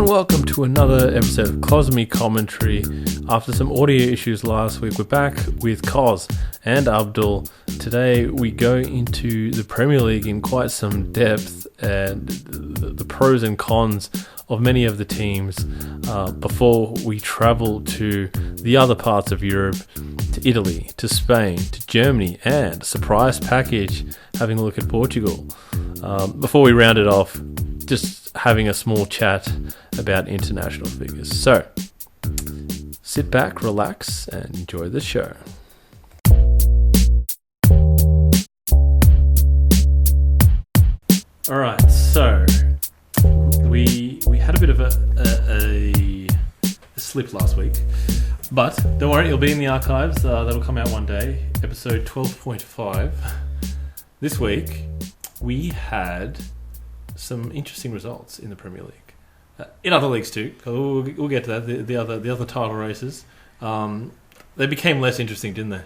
and welcome to another episode of Klosmi Commentary. After some audio issues last week, we're back with Kos and Abdul. Today we go into the Premier League in quite some depth and the pros and cons of many of the teams before we travel to the other parts of Europe, to Italy, to Spain, to Germany, and surprise package, having a look at Portugal. Before we round it off, just having a small chat about international figures. So, sit back, relax, and enjoy the show. Alright, so we had a bit of a slip last week, but don't worry, it'll be in the archives. That'll come out one day. Episode 12.5. This week, we had some interesting results in the Premier League. In other leagues too. We'll get to that. The other title races. They became less interesting, didn't they?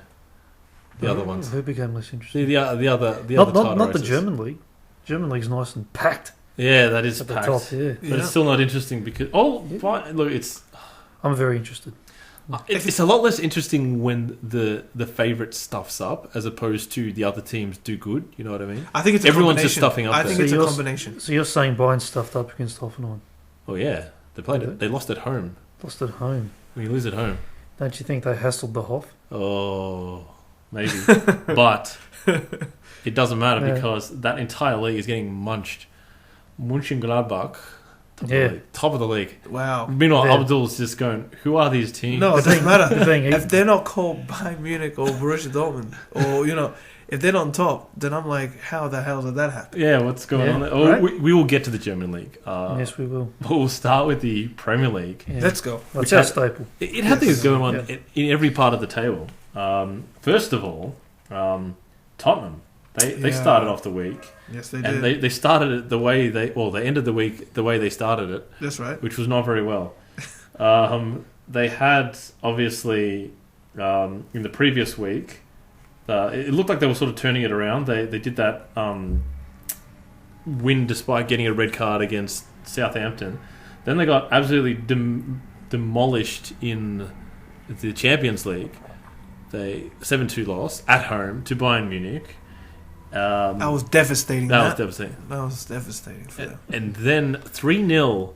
The other ones. Who became less interesting? The other title not races. the German league. German league's nice and packed. Yeah, that is at packed. the top. Yeah, But it's still not interesting because fine, look, it's. I'm very interested. It's a lot less interesting when the favourite stuffs up as opposed to the other teams do good. You know what I mean? I think it's a Everyone's just combination. stuffing up. I there. think it's a combination. So you're saying Bayern stuffed up against Hoffenheim? Oh yeah, they played it. They lost at home. Lost at home. When you lose at home. Don't you think they hassled the Hoff? Oh, maybe. But it doesn't matter because that entire league is getting munched. Mönchengladbach, top of the league. Wow. Meanwhile, Abdul's just going, who are these teams? No, it doesn't matter. The If they're not called Bayern Munich or Borussia Dortmund, or, if they're not on top, then I'm like, how the hell did that happen? Yeah, what's going on there? Oh, right? we will get to the German league. yes, we will. But we'll start with the Premier League. Yeah. Let's go. That's our staple. It had things going on in every part of the table. First of all, Tottenham. They started off the week. Yes, they and did. they started it the way they ended the week the way they started it. That's right. Which was not very well. They had, obviously, in the previous week, it looked like they were sort of turning it around. They did that win despite getting a red card against Southampton. Then they got absolutely demolished in the Champions League. They 7-2 loss at home to Bayern Munich. That was devastating. That was devastating. That was devastating for them. And then 3-0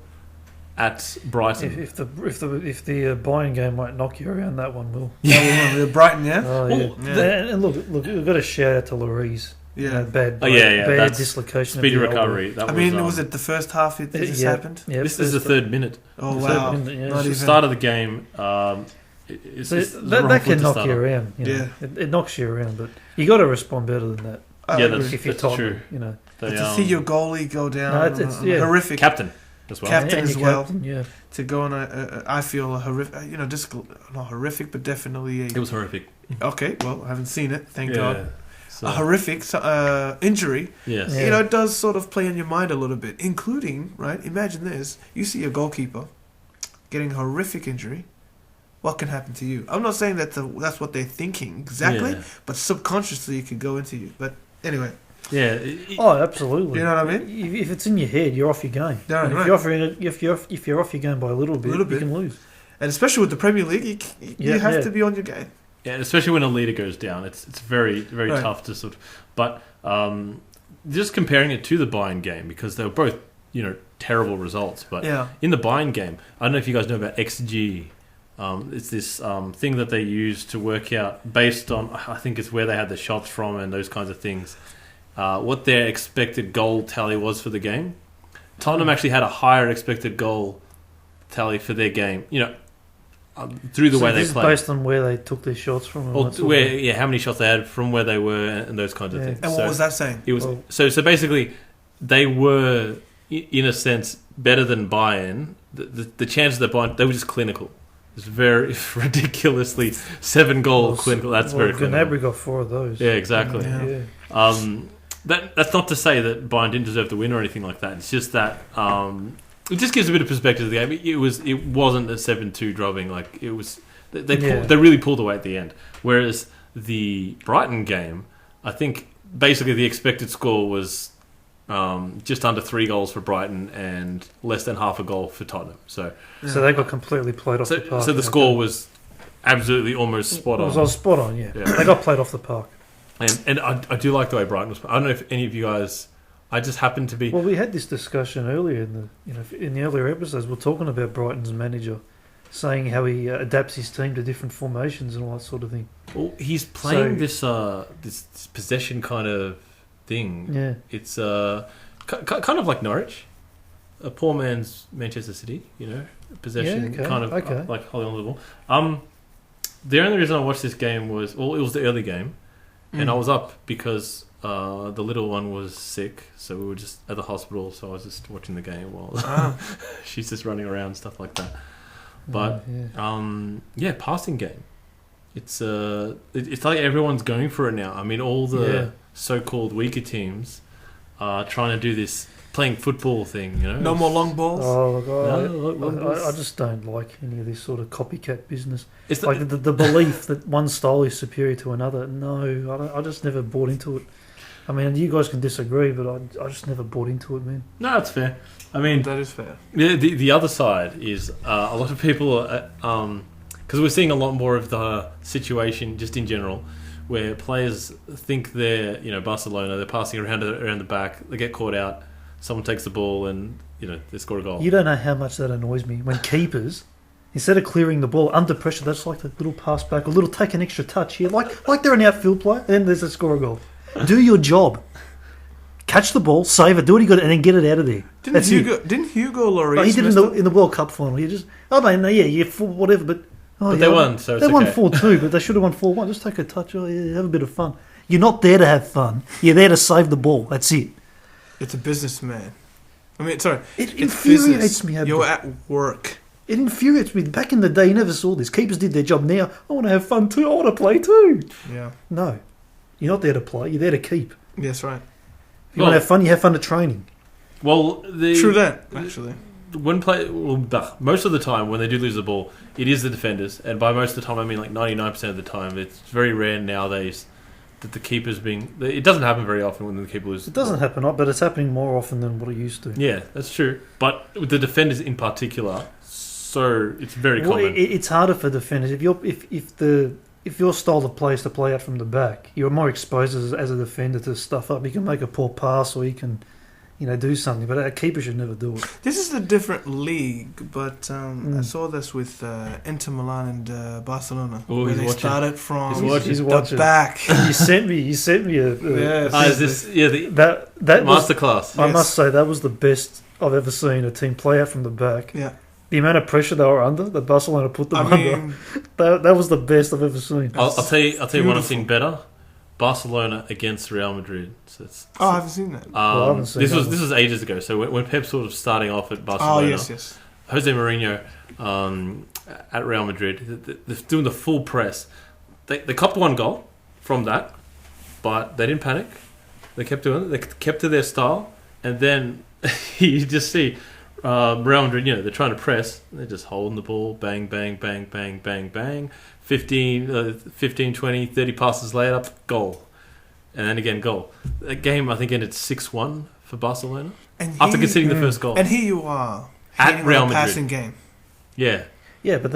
at Brighton. If the Bayern game might knock you around, that one will. Yeah, Brighton, yeah. Oh yeah. And look, we've got a shout out to Loris. Yeah. Bad dislocation. Speedy of the recovery. Was it the first half this happened? Yeah, this is the third minute. Oh wow! Not even. Start of the game. That can knock you around. It knocks you around, but you got to respond better than that. That's true. To see your goalie go down, it's horrific. Captain as well. Captain as well. Captain, to go on I feel a horrific. Just not horrific, but definitely it was horrific. Okay, well, I haven't seen it. Thank God. So. A horrific injury. Yes. It does sort of play in your mind a little bit, including Imagine this: you see a goalkeeper getting a horrific injury. What can happen to you? I'm not saying that that's what they're thinking exactly, but subconsciously it could go into you. But anyway. Yeah. Absolutely. You know what I mean? If it's in your head, you're off your game. Yeah, if you're off your game by a little bit, you can lose. And especially with the Premier League, you have to be on your game. Yeah, especially when a leader goes down, it's very very tough to sort of. But just comparing it to the Bayern game, because they were both terrible results. But in the Bayern game, I don't know if you guys know about XG. It's this thing that they use to work out based on, I think it's where they had the shots from and those kinds of things, what their expected goal tally was for the game. Tottenham actually had a higher expected goal tally for their game, through the way they played. Based on where they took their shots from? Or how many shots they had from where they were and those kinds of things. And what was that saying? It was so basically they were, in a sense, better than Bayern. The chances that Bayern, they were just clinical. It's very ridiculously 7-goal clinical. That's very clinical. Gnabry got 4 of those. Yeah, exactly. Yeah. That's not to say that Bayern didn't deserve to win or anything like that. It's just that it just gives a bit of perspective to the game. It wasn't a 7-2 drubbing. Like it was. They really pulled away at the end. Whereas the Brighton game, I think basically the expected score was just under 3 goals for Brighton and less than half a goal for Tottenham. So they got completely played off the park. So the score was absolutely almost spot on. It was spot on, yeah. They got played off the park. And I do like the way Brighton was. I don't know if any of you guys. I just happened to be. Well, we had this discussion earlier in the earlier episodes. We're talking about Brighton's manager saying how he adapts his team to different formations and all that sort of thing. Well, he's playing this possession kind of thing. Yeah, it's kind of like Norwich, a poor man's Manchester City. Possession kind of like holding on to the ball. The only reason I watched this game was it was the early game, and I was up because the little one was sick, so we were just at the hospital. So I was just watching the game while she's just running around and stuff like that. But passing game. It's like everyone's going for it now. I mean, all the so-called weaker teams are trying to do this playing football thing. No more long balls. Oh, look, I just don't like any of this sort of copycat business. It's like the belief that one style is superior to another. No, I just never bought into it. I mean, you guys can disagree, but I just never bought into it, man. No, that's fair. I mean, that is fair. Yeah, the other side is a lot of people because we're seeing a lot more of the situation just in general, where players think they're Barcelona, they're passing around the back, they get caught out, someone takes the ball and they score a goal. You don't know how much that annoys me when keepers, instead of clearing the ball under pressure, that's like a little pass back, a little take an extra touch here, like they're an outfield player, and then there's a score a goal. Do your job. Catch the ball, save it, do what you got, and then get it out of there. Didn't Hugo Loris? Oh, he did in the World Cup final. He just whatever, but they won, so they won 4-2, but they should have won 4-1. Just take a touch, have a bit of fun. You're not there to have fun. You're there to save the ball. That's it. It's a businessman. I mean, sorry, it infuriates me. You're at work. It infuriates me. Back in the day, you never saw this. Keepers did their job. Now I want to have fun too. I want to play too. Yeah. No, you're not there to play. You're there to keep. Yes, right. If you want to have fun, you have fun at training. Well, true that, actually. Most of the time when they do lose the ball, it is the defenders, and by most of the time I mean like 99% of the time. It's very rare nowadays that the keeper's being. It doesn't happen very often when the keeper loses. It doesn't happen, but it's happening more often than what it used to. Yeah, that's true. But with the defenders in particular, so it's very common. It's harder for defenders if your style of play is to play out from the back. You're more exposed as a defender to stuff up. You can make a poor pass, or you can do something, but a keeper should never do it. This is a different league, but I saw this with Inter Milan and Barcelona, where they started from the back. You sent me a that masterclass. I must say that was the best I've ever seen a team play out from the back. Yeah. The amount of pressure they were under, that Barcelona put them under, that was the best I've ever seen. I'll tell you one I've seen better. Barcelona against Real Madrid. So I haven't seen that. I haven't seen this was ages ago. So when Pep sort of starting off at Barcelona, yes. Jose Mourinho at Real Madrid, they're doing the full press. They copped one goal from that, but they didn't panic. They kept doing it. They kept to their style, and then you just see Real Madrid. They're trying to press. They're just holding the ball. Bang, bang, bang, bang, bang, bang. 15, 20, 30 passes later, goal. And then again, goal. That game, I think, ended 6-1 for Barcelona after conceding the first goal. And here you are, at Real Madrid. Passing game. Yeah. Yeah, but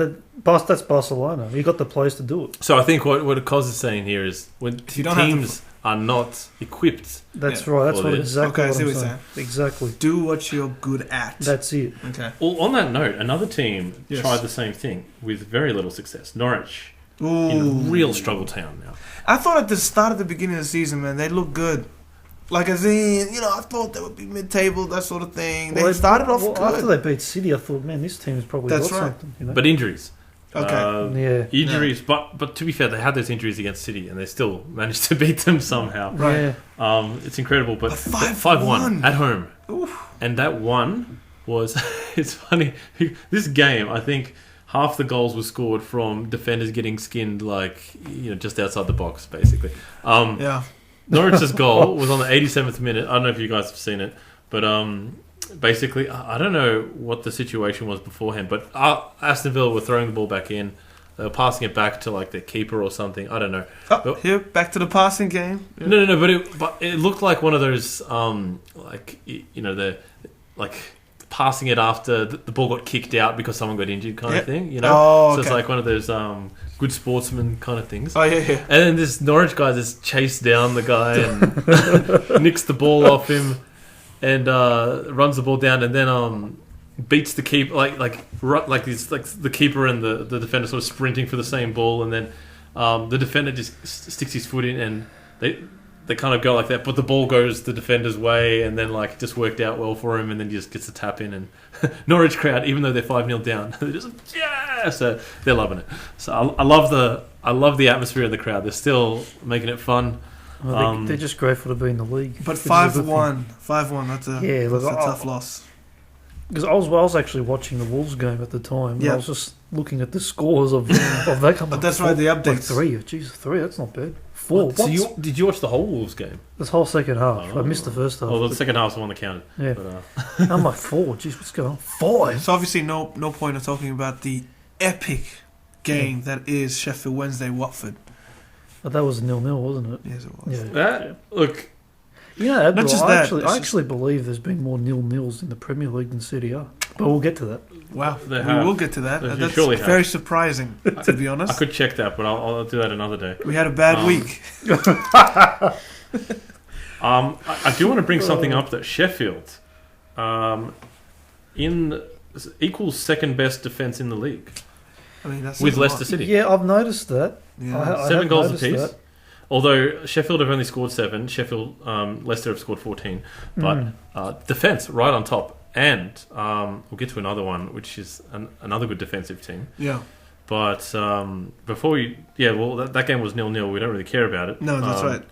that's Barcelona. You got the players to do it. So I think what Koz is saying here is when teams are not equipped. That's right. That's exactly what I'm saying. Exactly. Do what you're good at. That's it. Okay. Well, on that note, another team tried the same thing with very little success. Norwich. In a real struggle town now. I thought at the start of the beginning of the season, man, they looked good. Like, as in, I thought they would be mid-table, that sort of thing. They started off good. After they beat City, I thought, man, this team has probably got something. But injuries. Okay. Injuries, but to be fair, they had those injuries against City, and they still managed to beat them somehow. Right. Yeah. It's incredible, but 5-1 at home. Oof. And that one was... It's funny. This game, I think... Half the goals were scored from defenders getting skinned, just outside the box, basically. Norwich's goal was on the 87th minute. I don't know if you guys have seen it, but basically, I don't know what the situation was beforehand, but Aston Villa were throwing the ball back in. They were passing it back to like their keeper or something. I don't know. Oh, here, back to the passing game. Yeah. No. But it looked like one of those the like passing it after the ball got kicked out because someone got injured kind of thing. You know. Oh, So okay. it's like one of those good sportsman kind of things. Oh, yeah. And then this Norwich guy just chased down the guy and nicks the ball off him and runs the ball down and then beats the keeper like the keeper and the defender sort of sprinting for the same ball and then the defender just sticks his foot in and they kind of go like that, but the ball goes the defender's way and then like it just worked out well for him and then he just gets the tap in and Norwich crowd, even though they're 5-0 down, they're just so they're loving it. So I love the atmosphere of the crowd. They're still making it fun. Well, they're just grateful to be in the league. But 5-1, that's a tough loss. Because I was actually watching the Wolves game at the time. Yeah. I was just looking at the scores of that. But that's right, the updates. Like 3. Jeez, 3. That's not bad. 4. So did you watch the whole Wolves game? This whole second half. Oh. I missed the first half. Well, the second half's the one that counted. Yeah. But, I'm like 4. Jeez, what's going on? 5. So obviously no point of talking about the epic game that is Sheffield Wednesday Watford. But that was 0-0, wasn't it? Yes, it was. Yeah. Look, You know, Abdul, Not just I that, actually believe there's been more 0-0s in the Premier League than Serie A. But we'll get to that. Wow, They we have. will get to that. They That's surely have. very surprising, to be honest. I could check that, but I'll do that another day. We had a bad week. I do want to bring something up that Sheffield equals second best defence in the league I mean, that's with a Leicester lot. City. Yeah, I've noticed that. Yeah. I 7 have goals noticed apiece. that. Although Sheffield have only scored 7, Leicester have scored 14. But defence right on top. And we'll get to another one, which is another good defensive team. Yeah. But before we... Yeah, well, that game was 0-0. We don't really care about it. No, that's right.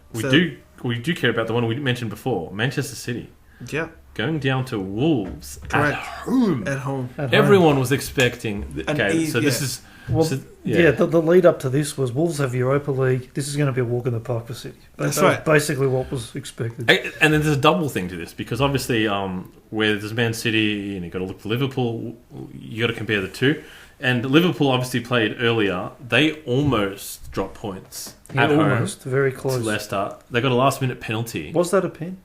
We do care about the one we mentioned before, Manchester City. Yeah. Going down to Wolves Correct. at home. At home. At home. Everyone was expecting... An Okay, easy- so this yeah. is... Well, so- yeah, the lead up to this was Wolves have Europa League. This is going to be a walk in the park for City. That's That was right. basically what was expected. And then there's a double thing to this because obviously, where there's Man City and you've got to look for Liverpool, you got to compare the two. And Liverpool obviously played earlier. They almost dropped points at Almost. Very home to close. Leicester. They got a last-minute penalty. Was that a pen?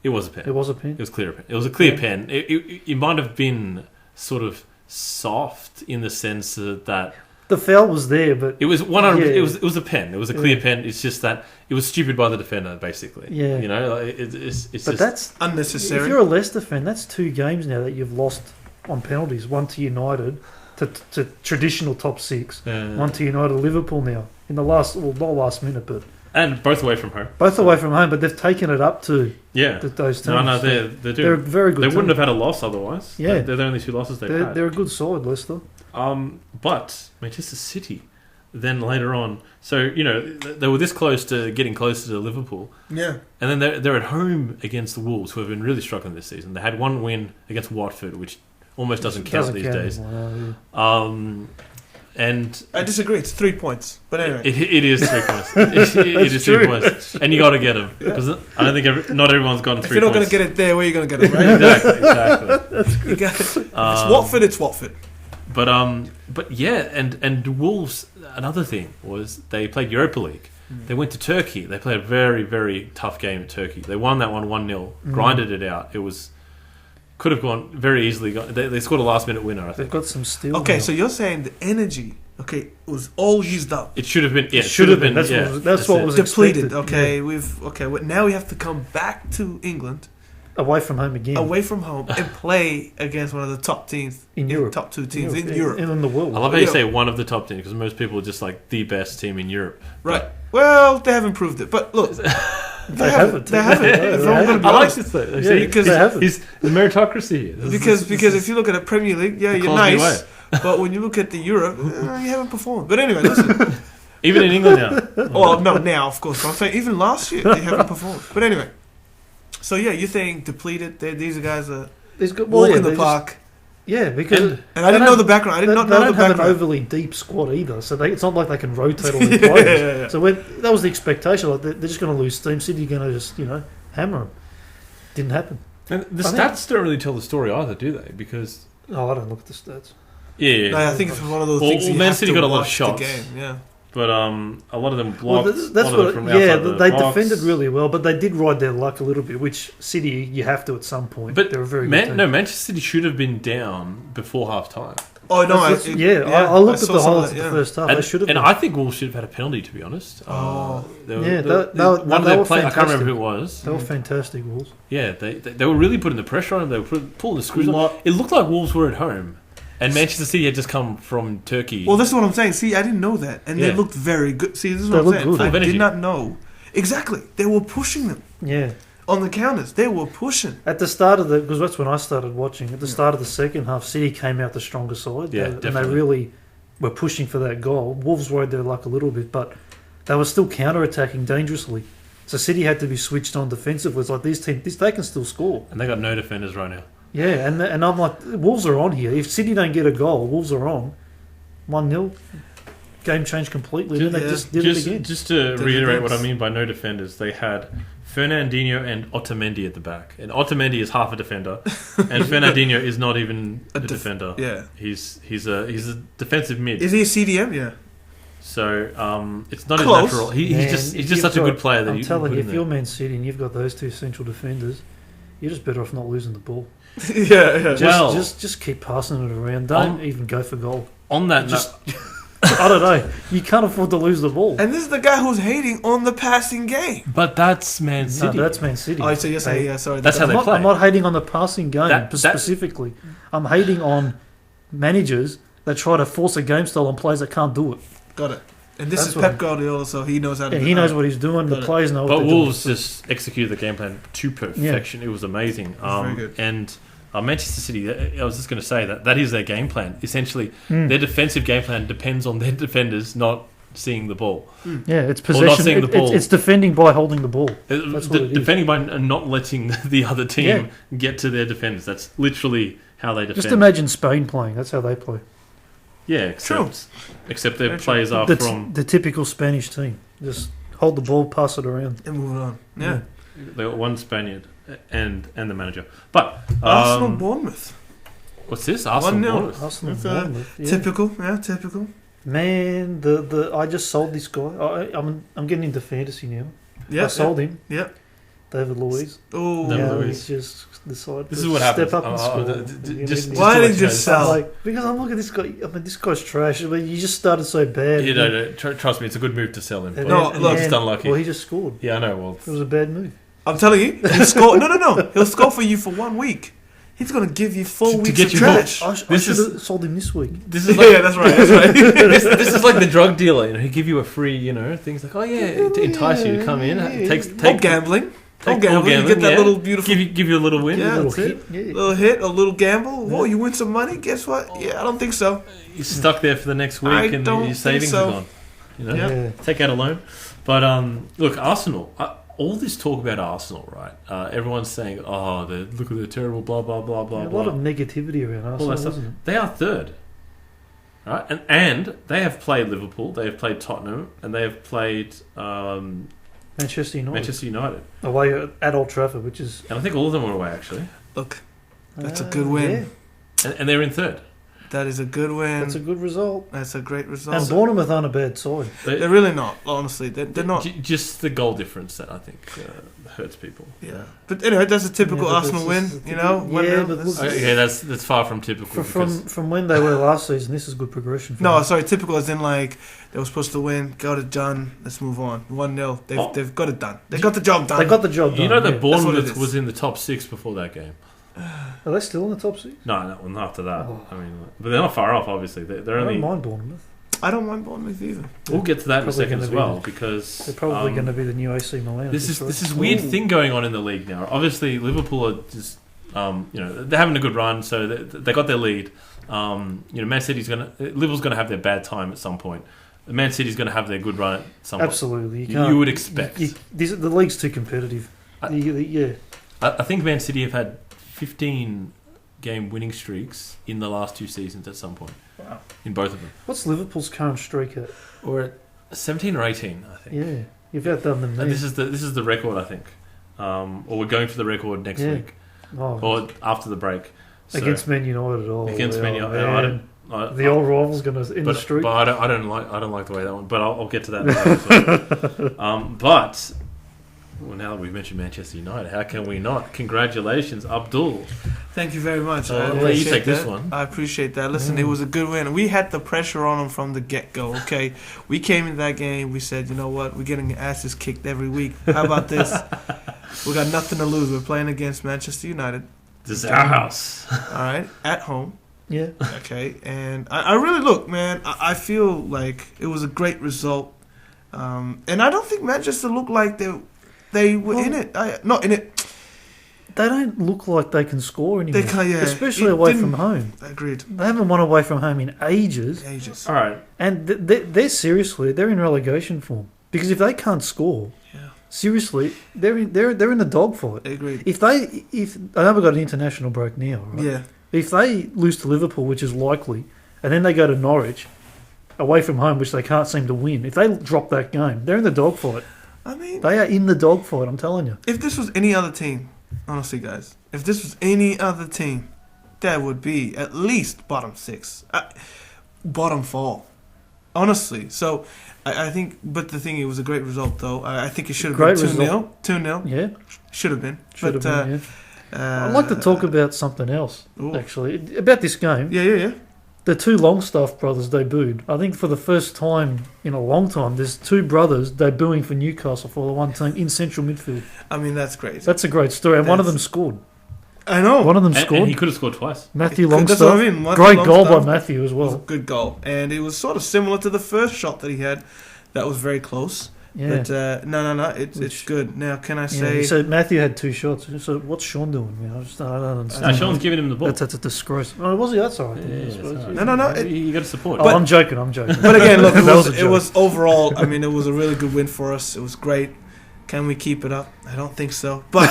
It was a pen. It was a pen? It was clear. It was a clear Yeah. pen. It might have been sort of soft in the sense that The foul was there, but... it was 100. Yeah. It was a pen. It was a clear pen. It's just that it was stupid by the defender, basically. Yeah. You know, it's But just that's... Unnecessary. If you're a Leicester fan, that's 2 games now that you've lost on penalties. One to United, to traditional top 6. One to United, Liverpool now. In the last... Well, not last minute, but... and both away from home. Both away from home, but they've taken it up to Yeah. those teams. No, they're They're a doing. very good They team. wouldn't have had a loss otherwise. Yeah. They're the only 2 losses they've had. They're a good side, Leicester. But Manchester City, then later on, so you know they were this close to getting closer to Liverpool, Yeah. and then they're at home against the Wolves, who have been really struggling this season. They had one win against Watford, which almost doesn't count these days. anymore, yeah. And I disagree. It's 3 points. But anyway. it is 3 points. It is 3 points, and you got to get them because I don't think not everyone's gotten 3 if you're not going points. to get it there, where are you going to get it, right? Exactly. You got it. It's Watford. But yeah, and Wolves. Another thing was they played Europa League. They went to Turkey. They played a very, very tough game in Turkey. They won that one 1-0, grinded it out. It was could have gone very easily. They scored a last minute winner. I They've think got some steel. Okay, now. so you're saying the energy, was all used up. it should have been. Yeah, It should have been. Yeah, That's what it. was Depleted. expected. Okay, now we have to come back to England, away from home again. away from home, and play against one of the top teams In Europe. top 2 teams in Europe. And in the world. I love how you Yeah. say one of the top 10 because most people are just like the best team in Europe. Right. Well, they haven't proved it, but look, They haven't. They haven't. If I'm gonna be I like honest. this though. Yeah, See, because they haven't. it's the meritocracy here. Because if you look at the Premier League, yeah, you're Klosmi nice, but when you look at the Europe, you haven't performed. But anyway, listen. Even in England now. Well, no, now of course. But I'm saying even last year they haven't performed. But anyway, so yeah, you're saying depleted. These guys are There's good, walking the park. because And I didn't know the background. I did not they know the don't have an background. overly deep squad either, so it's not like they can rotate all their players. Yeah. So that was the expectation. Like they're just going to lose steam. City are going to just hammer them. Didn't happen. And the I think- stats don't really tell the story either, do they? Because Oh, I don't look at the stats. Yeah. No, I think it's one of those Well, things you Man have City to got a lot of watch shots. the game. Yeah. But a lot of them Well, blocked. that's a lot of what. them from Yeah, outside the they box. defended really well, but they did ride their luck a little bit. Which City you have to at some point. But they were very good. no, Manchester City should have been down before half time. Oh no! I looked at saw the some of highlights that, of the first half. They should have. And been. I think Wolves should have had a penalty, to be honest. Oh. They Yeah, one of they their were play, I can't remember fantastic. who it was. They were fantastic, Wolves. Yeah, they were really putting the pressure on them. They were pulling the screws on. Lot- It looked like Wolves were at home. And Manchester City had just come from Turkey. Well, that's what I'm saying. See, I didn't know that, and they Yeah. looked very good. See, this is They what I'm looked saying. good. Full of I energy. did not know exactly. They were pushing them Yeah. on the counters. They were pushing. At the start of because that's when I started watching. At the start of the second half, City came out the stronger side. Yeah, and they definitely. really were pushing for that goal. Wolves rode their luck a little bit, but they were still counter-attacking dangerously. So City had to be switched on defensively. It's like these teams, they can still score. And they got no defenders right now. Yeah, and I'm like, Wolves are on here. If City don't get a goal, Wolves are on. 1-0. Game changed completely. Then they just did it again. Just to reiterate what I mean by no defenders, they had Fernandinho and Otamendi at the back. And Otamendi is half a defender, and Fernandinho is not even a defender. Yeah. He's a defensive mid. Is he a CDM? Yeah. So it's not Close. his natural. He's Man, just if such a you've good got- player that I'm telling you, if you. you're Man City and you've got those two central defenders, you're just better off not losing the ball. yeah. Well- Just keep passing it around. Don't even go for goal. On that Just note, I don't know. You can't afford to lose the ball. And this is the guy who's hating on the passing game. but that's Man No, City. that's Man City. Oh, so you're saying, yeah, sorry. That's how they play. I'm not hating on the passing game That- specifically. I'm hating on managers that try to force a game style on players that can't do it. Got it. And this That's is what- Pep Guardiola, so he knows how to Yeah, do he it. knows what he's doing. The Got it. players know what But they're Wolves doing. just executed the game plan to perfection. It was amazing. Very good. And Manchester City, I was just going to say that is their game plan. Essentially, Mm. their defensive game plan depends on their defenders not seeing the ball. Yeah, it's Or not possession. seeing the ball. It's defending by holding the ball. That's what it is. Defending by not letting the other team Yeah. get to their defenders. That's literally how they defend. Just imagine Spain playing. That's how they play. Yeah, except their players are from... The typical Spanish team. Just hold the ball, pass it around. And move on. Yeah. They got one Spaniard and the manager. But Arsenal Bournemouth. what's this? Arsenal 1-0. Bournemouth. Arsenal, That's, Bournemouth, yeah. Typical. Yeah, typical. Man, I just sold this guy. I'm getting into fantasy now. Yeah. I sold him. Yeah. David Luiz. Oh. David Yeah, Luiz. he's just decided This to is what step happens. up and score. Why to did let you know, sell? Because I'm looking at this guy. I mean, this guy's trash. I mean, you just started so bad. You know, trust me, it's a good move to sell him. And No, then- look, and just then- unlucky. Well, he just scored. Yeah, I know. Well, It was a bad move. I'm telling you, he'll score. No. He'll score for you for 1 week. He's going to give you 4 To weeks get of you trash. I This should is- have sold him this week. this is like Yeah, that's right. That's right. this is like the drug dealer. You know, he give you a free, things like, oh yeah, to entice you to come in. Or gambling. Or gambling. You get that little beautiful give you a little win. Yeah, little that's hit. it. Yeah. little hit, a little gamble. Whoa, you win some money? Guess what? Yeah, I don't think so. You're stuck there for the next week, I and don't your think savings so. are gone. You know, Yeah. take out a loan. But look, Arsenal. All this talk about Arsenal, right? Everyone's saying, "Oh, look at the terrible, blah blah blah blah A blah." lot of negativity around all Arsenal, that stuff. isn't it? They are third, right? And they have played Liverpool, they have played Tottenham, and they have played Manchester United. Manchester United. Away at Old Trafford, which is... And I think all of them were away actually, Look, that's a good win. Yeah, and they're in third. That is a good win. that's a good result. That's a great And result. Bournemouth aren't a bad side. They're really not, honestly. They're not. Just the goal difference that I think hurts people. Yeah. But anyway, that's a typical Yeah, but Arsenal win, this is- you know? Yeah, 1-0. but look- Okay, that's far from typical. From when they were last season, this is good progression. For No, them. sorry, typical as in like they were supposed to win, got it done, let's move on. 1-0. They've got it done. They got the job done. They got the job done. You know that yeah. That's what it Bournemouth is. was in the top 6 before that game. Are they still in the top six? No, not after that. Oh. I mean, but they're not far off. Obviously, they're I only. don't mind Bournemouth. I don't mind Bournemouth either. We'll get to that in a Probably second gonna as be well the- because They're probably going to be the new AC Milan. This is right? weird Ooh. thing going on in the league now. Obviously, Liverpool are just they're having a good run, so they got their lead. Man City's Liverpool's gonna have their bad time at some point. Man City's gonna have their good run at some point. Absolutely. You would expect. The league's too competitive. Yeah. I think Man City have had 15 game winning streaks in the last 2 seasons at some point. Wow. In both of them, What's Liverpool's current streak at? or at 17 or 18, I think. Yeah. You've outdone them there. And this is the record, I think. Or we're going for the record next Yeah. week Oh, or after the break. So- against Man United. Oh, Against wow, Man United. The old rival's going to in the street. But I don't like the way that one. But I'll get to that later as well. But now that we've mentioned Manchester United, how can we not? Congratulations, Abdul. Thank you very much. I'll let you take this one. I appreciate that. Listen, it was a good win. We had the pressure on them from the get-go, okay? We came in that game, we said, you know what? We're getting asses kicked every week. How about this? We got nothing to lose. We're playing against Manchester United. This is our house. All right? At home. Yeah. Okay? And I really, look, man, I feel like it was a great result. And I don't think Manchester looked like they were in it. Not in it. They don't look like they can score anymore. They can't, yeah. Especially away from home. Agreed. They haven't won away from home in ages. All right. And they're in relegation form. Because if they can't score, seriously, they're in the dogfight. Agreed. If I know we've got an international break now, right? Yeah. If they lose to Liverpool, which is likely, and then they go to Norwich, away from home, which they can't seem to win, if they drop that game, they're in the dogfight. I mean, they are in the dogfight, I'm telling you. If this was any other team, honestly, guys, if this was any other team, that would be at least bottom 6, bottom 4. Honestly, so I think, but the thing, it was a great result, though. I think it should have been 2-0. 2-0. Yeah. Should have been. Should have been, I'd like to talk about something else, actually, about this game. Yeah. The two Longstaff brothers debuted. I think for the first time in a long time, there's two brothers debuting for Newcastle for the one team in central midfield. I mean, that's great. That's a great story. And one of them scored. I know. One of them scored. And he could have scored twice. Matthew Longstaff. That's what I mean. Great goal by Matthew as well. Good goal. And it was sort of similar to the first shot that he had. That was very close. Yeah. But no. It's good. Now, can I say... So Matthew had 2 shots. So what's Sean doing? I don't understand. Sean's giving him the ball. That's a disgrace. Oh, was he? That's all right. No. You got to support. I'm joking. But again, look, it was overall, I mean, it was a really good win for us. It was great. Can we keep it up? I don't think so. But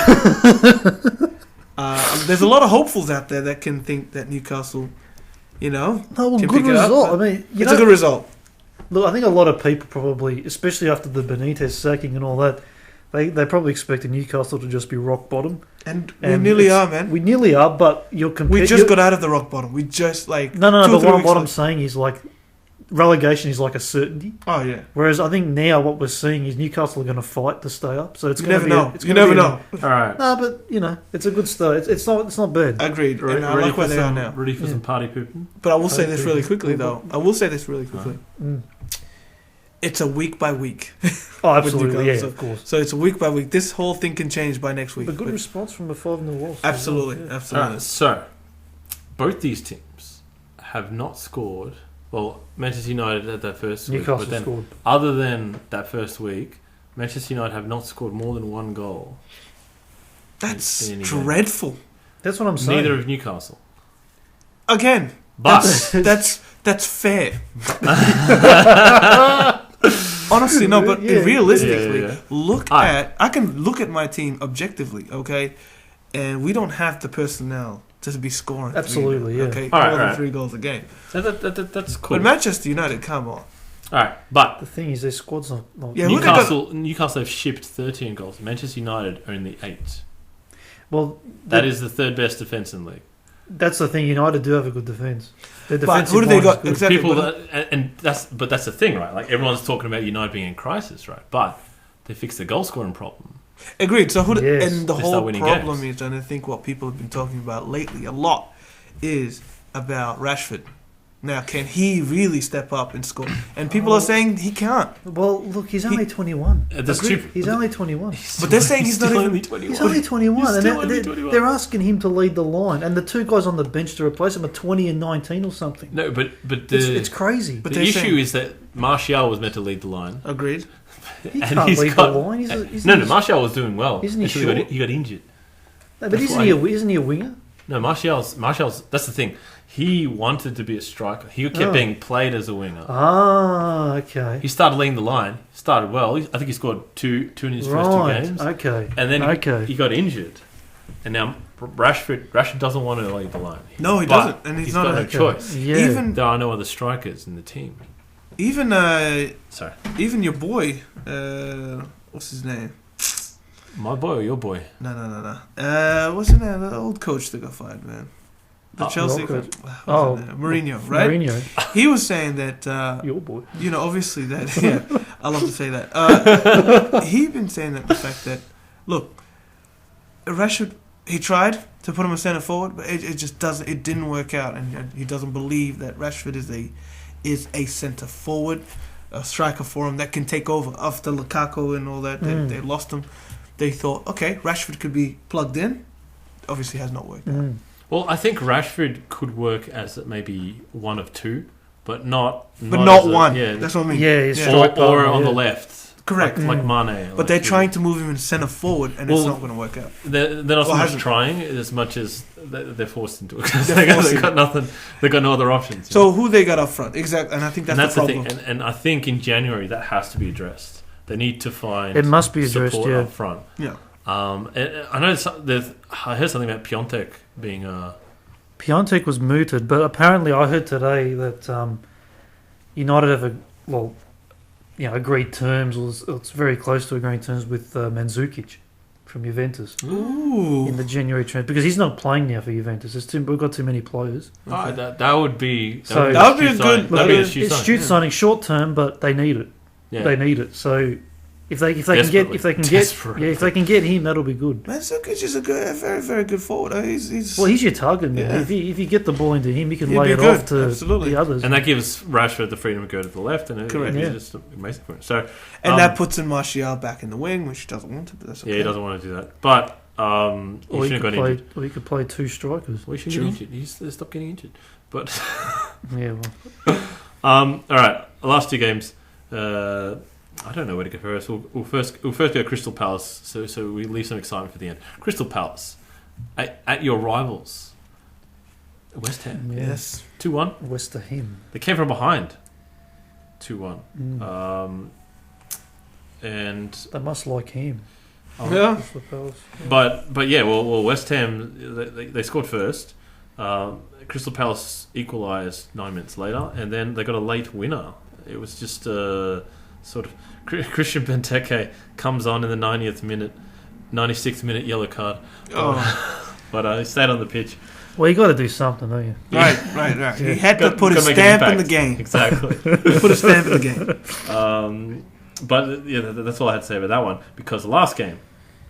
there's a lot of hopefuls out there that can think that Newcastle, can good pick it result. up. I mean, it's a good result. Look, I think a lot of people probably, especially after the Benitez sacking and all that, they probably expected Newcastle to just be rock bottom. And we nearly are, man. We nearly are, but you're comparing... We just got out of the rock bottom. We just, like... No, but what I'm saying is, like, relegation is like a certainty. Oh, yeah. Whereas I think now what we're seeing is Newcastle are going to fight to stay up. So it's going to be... You never know. All right. No, but, it's a good start. It's not bad. Agreed. And I like where they are now. Ready for some party pooping? But I will say this really quickly, though. Mm. It's a week by week. Oh, absolutely, yeah, of course. So it's a week by week. This whole thing can change by next week. But good response from a 5-0 loss. Absolutely. Right, so, both these teams have not scored. Well, Manchester United had that first week. Newcastle but then, scored. Other than that first week, Manchester United have not scored more than 1 goal. That's dreadful. That's what I'm saying. Neither of Newcastle. Again, but that's fair. Honestly, no, but realistically, I can look at my team objectively, okay, and we don't have the personnel to be scoring. Absolutely, more than 3 goals a game. That's cool. But Manchester United, come on. All right, but the thing is, their squad's not. Newcastle have shipped 13 goals. Manchester United only 8. Well, that is the 3rd best defence in the league. That's the thing. United do have a good defence. But who do they got? Exactly. But that's the thing, right? Like everyone's talking about United being in crisis, right? But they fixed the goal scoring problem. Agreed. So and the whole problem games. is, and I think what people have been talking about lately a lot is about Rashford. Now, can he really step up and score? And people are saying he can't. Well, look, he's only 21. He's only 21. But they're saying he's not only 21. He's only 21. He's and only 21. They're asking him to lead the line. And the 2 guys on the bench to replace him are 20 and 19 or something. No, but it's crazy. But the issue is that Martial was meant to lead the line. Agreed. He can't lead the line. Martial was doing well. Isn't he short? He got injured. No, but isn't he a winger? No, Martial's. That's the thing. He wanted to be a striker. He kept being played as a winger. Ah, okay. He started leading the line. Started well. I think he scored two in his first 2 games. Okay. And then he got injured. And now Rashford doesn't want to lead the line. No, he doesn't. And he's not got no choice. Yeah. There are no other strikers in the team. Even your boy, what's his name? My boy or your boy? No. What's his name? The old coach that got fired, man. the Chelsea Walcott. Mourinho, right? Mourinho, He was saying that your boy. obviously that I love to say that. He'd been saying that the fact that look, Rashford, he tried to put him a centre forward, but it just doesn't. It didn't work out, and he doesn't believe that Rashford is a centre forward, a striker for him that can take over after Lukaku and all that. They lost him. They thought, okay, Rashford could be plugged in. Obviously, has not worked out. Well, I think Rashford could work as maybe one of two, but not one. Yeah, that's what I mean. Yeah, he's or on the left. Correct. Like Mane. But they're trying to move him in centre forward, and it's not going to work out. They're not so much trying as much as they're forced into it. They've got nothing. They've got no other options. So who they got up front? Exactly, and I think that's the problem. The thing. And I think in January that has to be addressed. They need to find it must be addressed, support yeah. up front. Yeah. And I know I heard something about Piontek being Piontek was mooted, but apparently I heard today that United have agreed terms, or it's very close to agreeing terms with Mandzukic from Juventus. Ooh. In the January transfer, because he's not playing now for Juventus. We've got too many players. Okay. That would be that would be a good. It's shoot signing, short term, but they need it. Yeah. They need it. So if they can get him, that'll be good. Mandzukic is a very very good forward. He's your target man. Yeah. If you get the ball into him, you can He'd lay be it good. off to Absolutely. the others. And that gives Rashford the freedom to go to the left, and Correct. it's just amazing for him. So, that puts in Martial back in the wing, which he doesn't want to. But that's okay. Yeah, he doesn't want to do that. But he shouldn't have got injured. Or he could play two strikers. Well, he shouldn't get injured. He's stopped getting injured. But yeah. Well. All right. The last two games. I don't know where to go first. We'll first go Crystal Palace, so we leave some excitement for the end. Crystal Palace, at your rivals, West Ham. Yes. 2-1. West Ham. They came from behind. 2-1. And they must like him. Yeah. But yeah, well, West Ham they scored first. Crystal Palace equalised 9 minutes later, and then they got a late winner. It was just sort of Christian Benteke comes on in the 96th minute yellow card. But he stayed on the pitch. Well, you got to do something, don't you? Right. Yeah. He had to put a stamp in the game. Exactly. Put a stamp in the game. But yeah, that's all I had to say about that one. Because the last game,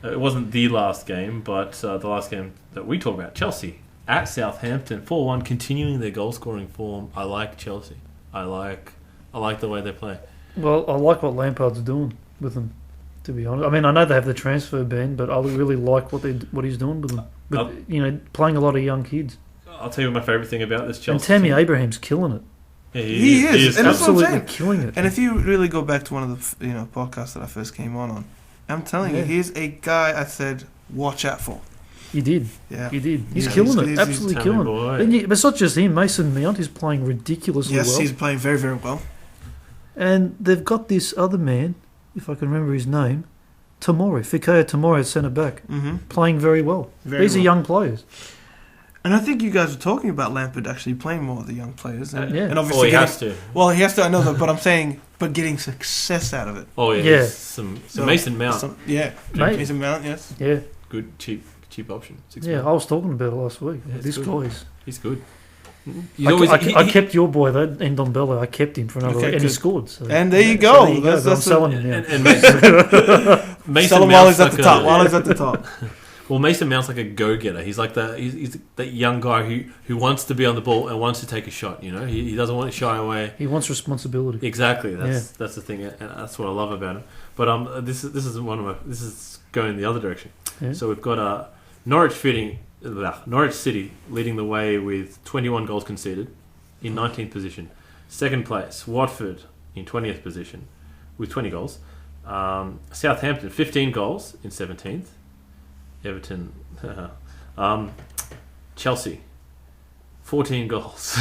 it wasn't the last game, but the last game that we talked about, Chelsea at Southampton, 4-1, continuing their goal scoring form. I like Chelsea. I like the way they play. Well, I like what Lampard's doing with them, to be honest. I mean, I know they have the transfer ban, but I really like what he's doing with them. With, playing a lot of young kids. I'll tell you my favourite thing about this Chelsea. And Tammy Abraham's killing it. Yeah, he is. And that's what I'm absolutely saying. Killing it. And if you really go back to one of the podcasts that I first came on, I'm telling you, he's a guy I said watch out for. You did. Yeah. You did. He's killing it. Absolutely killing it. But it's not just him. Mason Mount is playing ridiculously well. Yes, he's playing very, very well. And they've got this other man, if I can remember his name, Fikayo Tomori at centre-back, playing very well. These are young players. And I think you guys were talking about Lampard actually playing more of the young players. And he obviously has to. Well, he has to, I know that, but I'm saying, but getting success out of it. Oh, yeah. Some Mason Mount. Mason Mount, yes. Yeah. Good, cheap option. Yeah, I was talking about it last week. Yeah, this guy he's good. I kept your boy, that Ndombele. I kept him for another week, and he scored. So. And there you go. So there you go. I'm selling him now. And Mason sell him while he's at the top. While he's at the top. Well, Mason Mount's like a go-getter. He's like he's that young guy who wants to be on the ball and wants to take a shot. He doesn't want to shy away. He wants responsibility. Exactly. That's the thing, and that's what I love about him. But this is going the other direction. Yeah. So we've got Norwich City leading the way with 21 goals conceded in 19th position. Second place, Watford in 20th position with 20 goals. Southampton 15 goals in 17th. Everton, Chelsea, 14 goals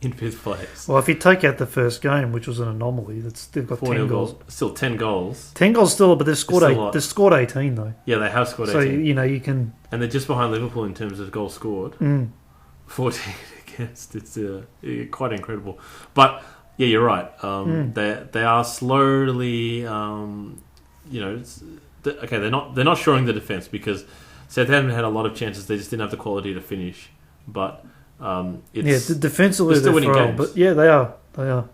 in 5th place. Well, if you take out the first game, which was an anomaly, they've got 10 goals. Still 10 goals. 10 goals still, but they've scored 18 though. Yeah, they have scored 18. So you can, and they're just behind Liverpool in terms of goals scored. 14 against. It's quite incredible. But yeah, you're right. They are slowly. They're not shoring the defence because Southampton had a lot of chances. They just didn't have the quality to finish. But Defensively they're still they're winning frail, games. but yeah, they are. They are.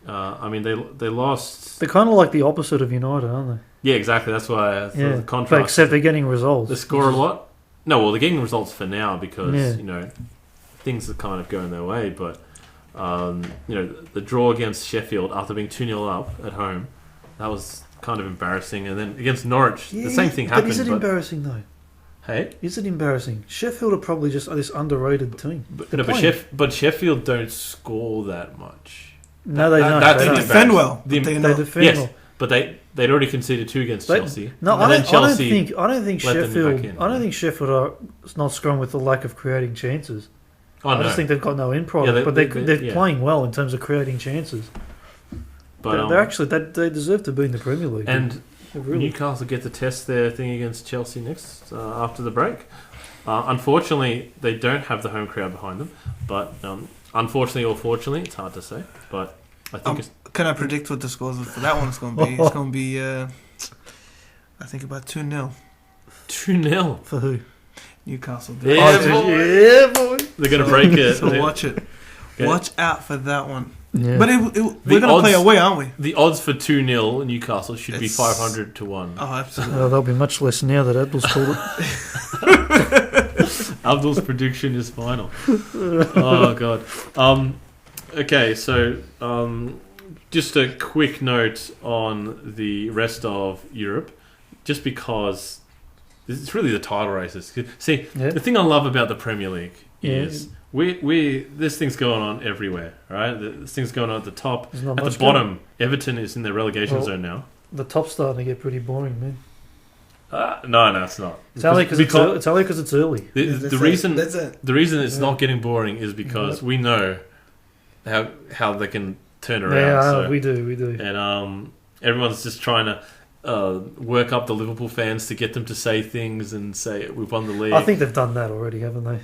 I mean, they lost. They're kind of like the opposite of United, aren't Yeah, exactly. That's why I thought the they? contrast. Except they're getting results. They score a lot. No, well, they're getting results for now because Yeah. things are kind of going their way. But the draw against Sheffield after being 2-0 up at home, that was kind of embarrassing. And then against Norwich, the same thing happened. But is it embarrassing though? Hey, Is it embarrassing? Sheffield are probably just this underrated team. but Sheffield don't score that much. No, they don't. That's They They don't. defend well. The- but they They know. defend Yes, well. but they'd already conceded 2 against Chelsea. No, and I then don't Chelsea think let them back Sheffield. in. I don't think Sheffield are not strong with the lack of creating chances. Oh, I no. just think they've got no end product, Yeah, but they're yeah. playing well in terms of creating chances. But they're actually they deserve to be in the Premier League. and They really. Newcastle get to test their thing against Chelsea next after the break. Unfortunately, they don't have the home crowd behind them. But unfortunately or fortunately, it's hard to say. But I think it's Can I predict what the scores for that one is going to be? It's going to be, I think, about 2-0 2-0. For who? Newcastle. Yeah, boy. Yeah, boy. They're going to break it. So watch it. Okay. Watch out for that one. Yeah. But we're going to play odds- away, aren't we? The odds for 2-0 Newcastle should be It's- 500 to 1. Oh, absolutely. They'll be much less now that Abdul's called it. Abdul's prediction is final. Oh, God. Okay, so just a quick note on the rest of Europe, just because it's really the title races. See, Yeah. the thing I love about the Premier League Yeah. is we this thing's going on everywhere, right? This thing's going on at the top. There's not At the much bottom, Everton is in their relegation Well, zone now. The top's starting to get pretty boring, man. No, it's not. It's only because it's early. The reason That's it. the reason it's Yeah. not getting boring is because we know how they can turn around. Yeah, so. we do. And everyone's just trying to work up the Liverpool fans to get them to say things and say we've won the league. I think they've done that already, haven't they?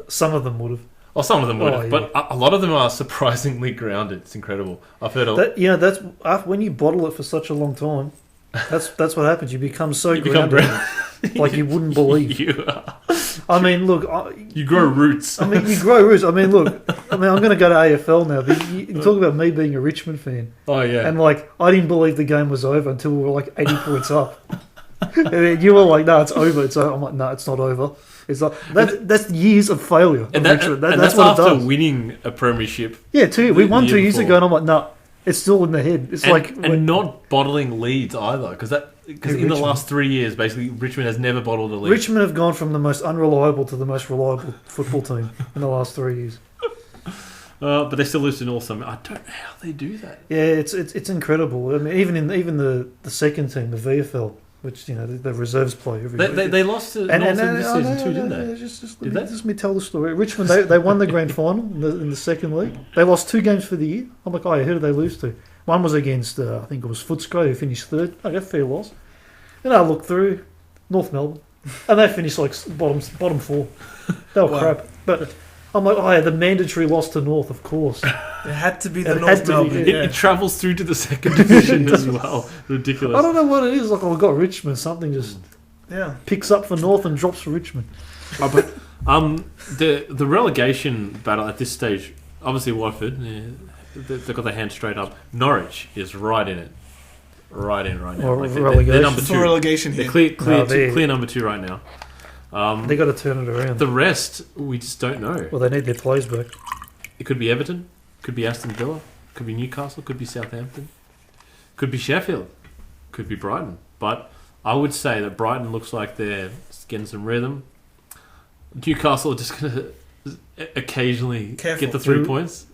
Some of them would have. some of them would, yeah. but a lot of them are surprisingly grounded. It's incredible. I've heard That's when you bottle it for such a long time. That's what happens. You become so you become grounded, like you wouldn't believe. you are. I mean, look. You grow roots. I mean, you grow roots. I mean, look. I'm going to go to AFL now. But you talk about me being a Richmond fan, Oh yeah. and like I didn't believe the game was over until we were like 80 points up. And then you were like, "No, it's over." It's over. I'm like, "No, it's not over." It's like that's years of failure. and of that, Richmond. and That's that's what it after does. winning a premiership. Yeah, we won the 2 year years before. ago, and I'm like, "No, it's still in the head." It's And not bottling leads either, because in Richmond? the last 3 years, basically Richmond has never bottled a lead. Richmond have gone from the most unreliable to the most reliable football team in the last 3 years. But they still lose to North. I don't know how they do that. Yeah, it's incredible. I mean, even the second team, the VFL, which the reserves play every week. They lost to North this season too, didn't they? Just Did let me tell the story. Richmond, they won the grand final in the second league. They lost 2 games for the year. I'm like, oh, who did they lose to? One was against, I think it was Footscray, who finished third. Okay, fair loss. Then I looked through North Melbourne, and they finished like bottom 4. They were Wow. crap. But I'm like, oh yeah, the mandatory loss to North, of course. It had to be the It North had to be, Melbourne. It travels through to the second division as well. Ridiculous. I don't know what it is. Like, I got Richmond. Something just Yeah. picks up for North and drops for Richmond. But the relegation battle at this stage, obviously Watford, they've got their hand straight up. Norwich is right in it. Right in right now. Or Like relegation. they're number For 2. relegation They're here. clear number 2 right now. They got to turn it around. The rest, we just don't know. Well, they need their players back. It could be Everton, could be Aston Villa, could be Newcastle, could be Southampton, could be Sheffield, could be Brighton. But I would say that Brighton looks like they're getting some rhythm. Newcastle are just going to occasionally Careful. get the 3 points.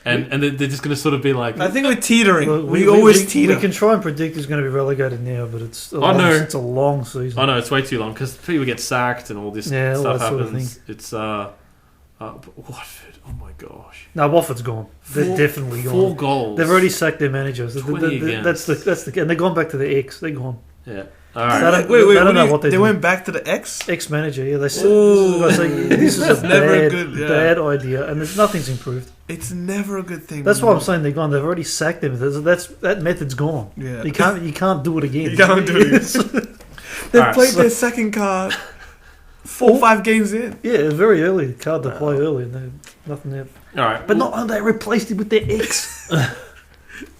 And they're just going to sort of be like... I think we're teetering. Well, we always teeter. We can try and predict who's going to be relegated now, but it's I know. it's a long season. I know, it's way too long because people get sacked and all this Yeah, all stuff that sort of happens. It's... Watford, oh my gosh. No, Watford's gone. They're definitely gone. 4 goals. They've already sacked their managers. 20 That's the and they've gone back to the ex. They're gone. Yeah. They All right. don't- Wait, they don't what know do what they're they doing. went back to the X? Ex-manager. Yeah, they said Ooh. this is a Never a bad, good- yeah. bad idea, and nothing's improved. It's never a good thing. That's why I'm saying they're gone. They've already sacked them. That method's gone. Yeah. You can't do it again. You can't do it again. They've Alright, played so- their second card 4 or 5 games in. Yeah, it was very early. Card to play early, and they nothing there. All right, But not only they replaced it with their ex.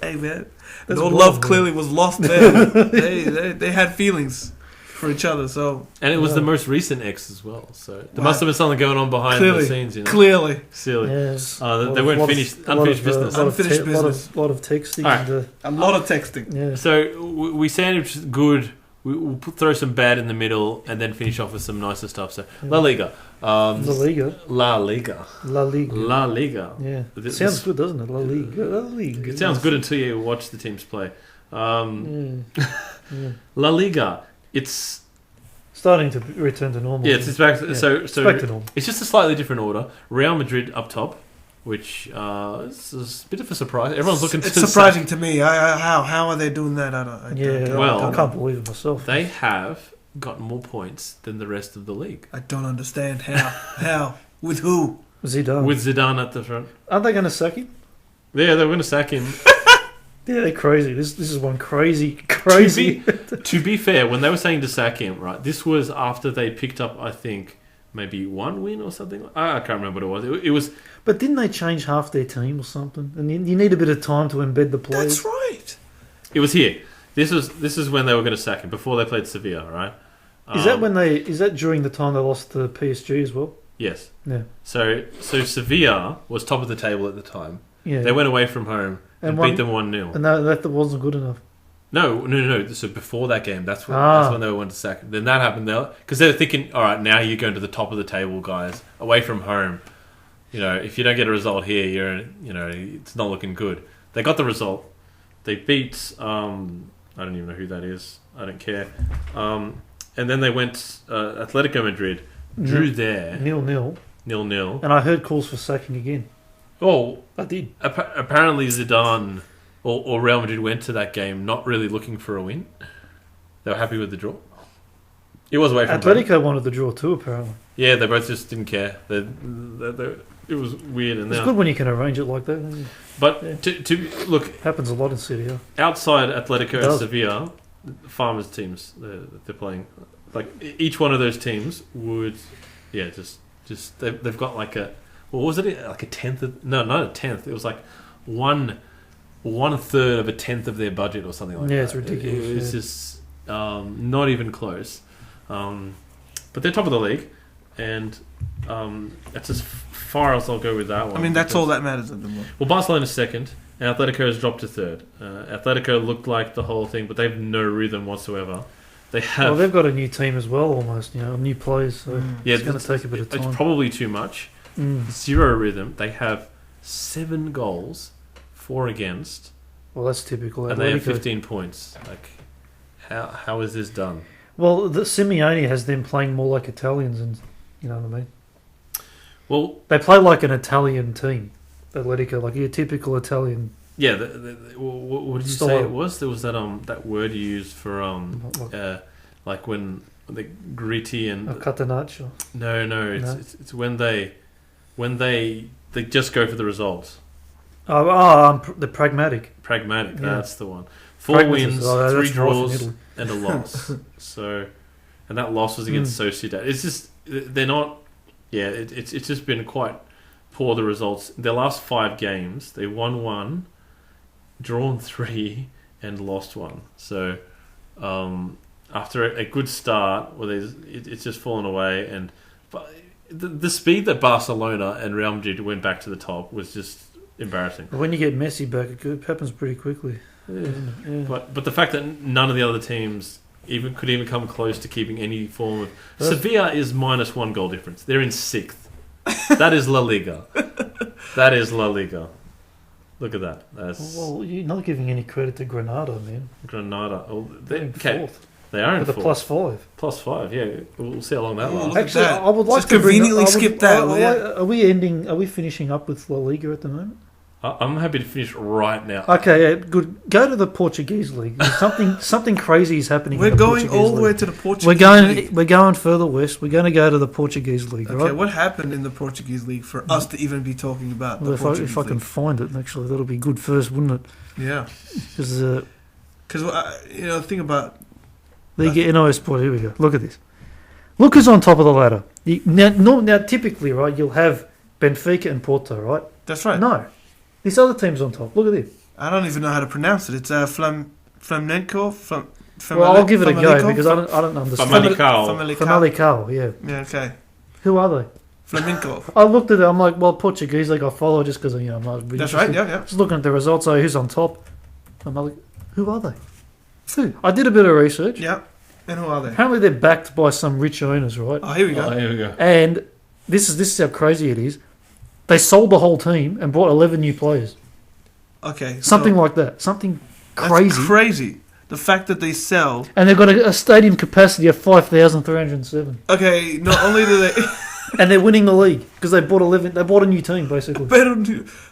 Hey man, That's no wild, love man. clearly was lost there. they had feelings for each other, so and it was the most recent X as well. So there must have been something going on behind Clearly. the scenes. You know, clearly silly. Yeah, They weren't finished. Unfinished business. Unfinished business. Lot of texting. Alright. And, a lot of texting. yeah. So we sandwiched good. We'll throw some bad in the middle and then finish off with some nicer stuff. So La Liga. La Liga. La Liga. La Liga. La Liga. Yeah. This- Sounds good, doesn't it? La Liga. La Liga. It sounds good until you watch the teams play. Yeah. Yeah. La Liga. It's Starting to return to normal. it's back. Yeah. So It's back to normal. it's just a slightly different order. Real Madrid up top, which is a bit of a surprise. Everyone's looking. It's to surprising to me. How are they doing that? I don't Well- I can't believe it myself. They have got more points than the rest of the league. I don't understand how with who. Zidane. With Zidane at the front. Aren't they going to sack him? Yeah, they're going to sack him. Yeah, they're crazy. This is one crazy. To be fair, when they were saying to sack him, right, this was after they picked up, I think, maybe one win or something. I can't remember what it was. It was. But didn't they change half their team or something? And you need a bit of time to embed the players. That's right. It was here. This is when they were going to sack him before they played Sevilla, right? Is that during the time they lost to PSG as well? Yes. Yeah. So Sevilla was top of the table at the time. Yeah. They went away from home and beat them 1-0. And that wasn't good enough. No. So before that game, that's when they wanted to sack him. Then that happened because they were thinking, all right, now you're going to the top of the table, guys, away from home. You know, if you don't get a result here, it's not looking good. They got the result. They beat. I don't even know who that is. I don't care. And then they went Atletico Madrid. Drew there 0-0. 0-0. And I heard calls for sacking again. Oh, I did. Apparently Zidane or Real Madrid went to that game not really looking for a win. They were happy with the draw. It was away from Atletico wanted the draw too, apparently. Yeah, they both just didn't care. It was weird. And It's good when you can arrange it like that. Isn't it? But to look, Happens a lot in Serie A. outside Atletico and Sevilla, farmers teams they're playing, like each one of those teams would, just they've got like a, what was it, like a tenth of, no, not a tenth, it was like one third of a tenth of their budget or something like that. Yeah, it's ridiculous. It's just not even close. But they're top of the league, and that's as far as I'll go with that one. I mean, that's all that matters at the moment. Well, Barcelona's second, and Atletico has dropped to third. Atletico looked like the whole thing, but they have no rhythm whatsoever. They have. Well, they've got a new team as well, almost. New players. So yeah, it's going to take a bit of time. It's probably too much. Mm. Zero rhythm. They have 7 goals, 4 against, Well, that's typical. and they have Atletico. 15 points. Like, how is this done? Well, the Simeone has them playing more like Italians, and you know what I mean. Well, They play like an Italian team, Atletico, like your typical Italian. yeah. What did you Style. say it was? There was that word you used for like when they gritty and Catenaccio. no, it's when they just go for the results. The pragmatic. Pragmatic. Yeah. That's the one. 4 Pragmatism. wins, Oh, 3 that's draws, right from and a loss. And that loss was against Sociedad. It's just they're not. Yeah, it's just been quite poor, the results. Their last 5 games, they won 1, drawn 3, and lost 1. So after a good start, it's just fallen away. And the speed that Barcelona and Real Madrid went back to the top was just embarrassing. But when you get Messi back, it happens pretty quickly. Yeah. But the fact that none of the other teams could even come close to keeping any form of... Sevilla is minus 1 goal difference. They're in 6th. That is La Liga. That is La Liga. Look at that. Well, you're not giving any credit to Granada, man. Granada. Oh, They're in fourth. They are in With a fourth. +5. +5, yeah. We'll see how long that Oh, lasts. look at Actually, that. I would like Just to conveniently skip that. Are we finishing up with La Liga at the moment? I'm happy to finish right now. Okay, good. Go to the Portuguese league. Something crazy is happening. We're in the going Portuguese all the way league. to the Portuguese league. We're going further west. We're going to go to the Portuguese league, Okay, right? what happened in the Portuguese league for us to even be talking about Well, the Portuguese if I can league? find it, actually, that'll be good first, wouldn't it? Yeah. Because Think about... Liga NOS Sport. Here we go. Look at this. Look who's on top of the ladder. Now, typically, right, you'll have Benfica and Porto, right? That's right. No. This other team's on top. Look at this. I don't even know how to pronounce it. It's Flamenco. Well, I'll give it a go because I don't understand. Famalicão, yeah. Yeah, okay. Who are they? Flamenco. I looked at it. I'm like, well, Portuguese, they got follow just because I'm not really That's right. interested. Yeah. Just looking at the results. So who's on top? I'm like, who are they? Who? I did a bit of research. Yeah. And who are they? Apparently, they're backed by some rich owners, right? Oh, here we go. And this is how crazy it is. They sold the whole team and bought 11 new players. Okay. Something like that. Something crazy. That's crazy. The fact that they sell. And they've got a stadium capacity of 5,307. Okay. Not only do they. And they're winning the league because they bought 11. They bought a new team basically.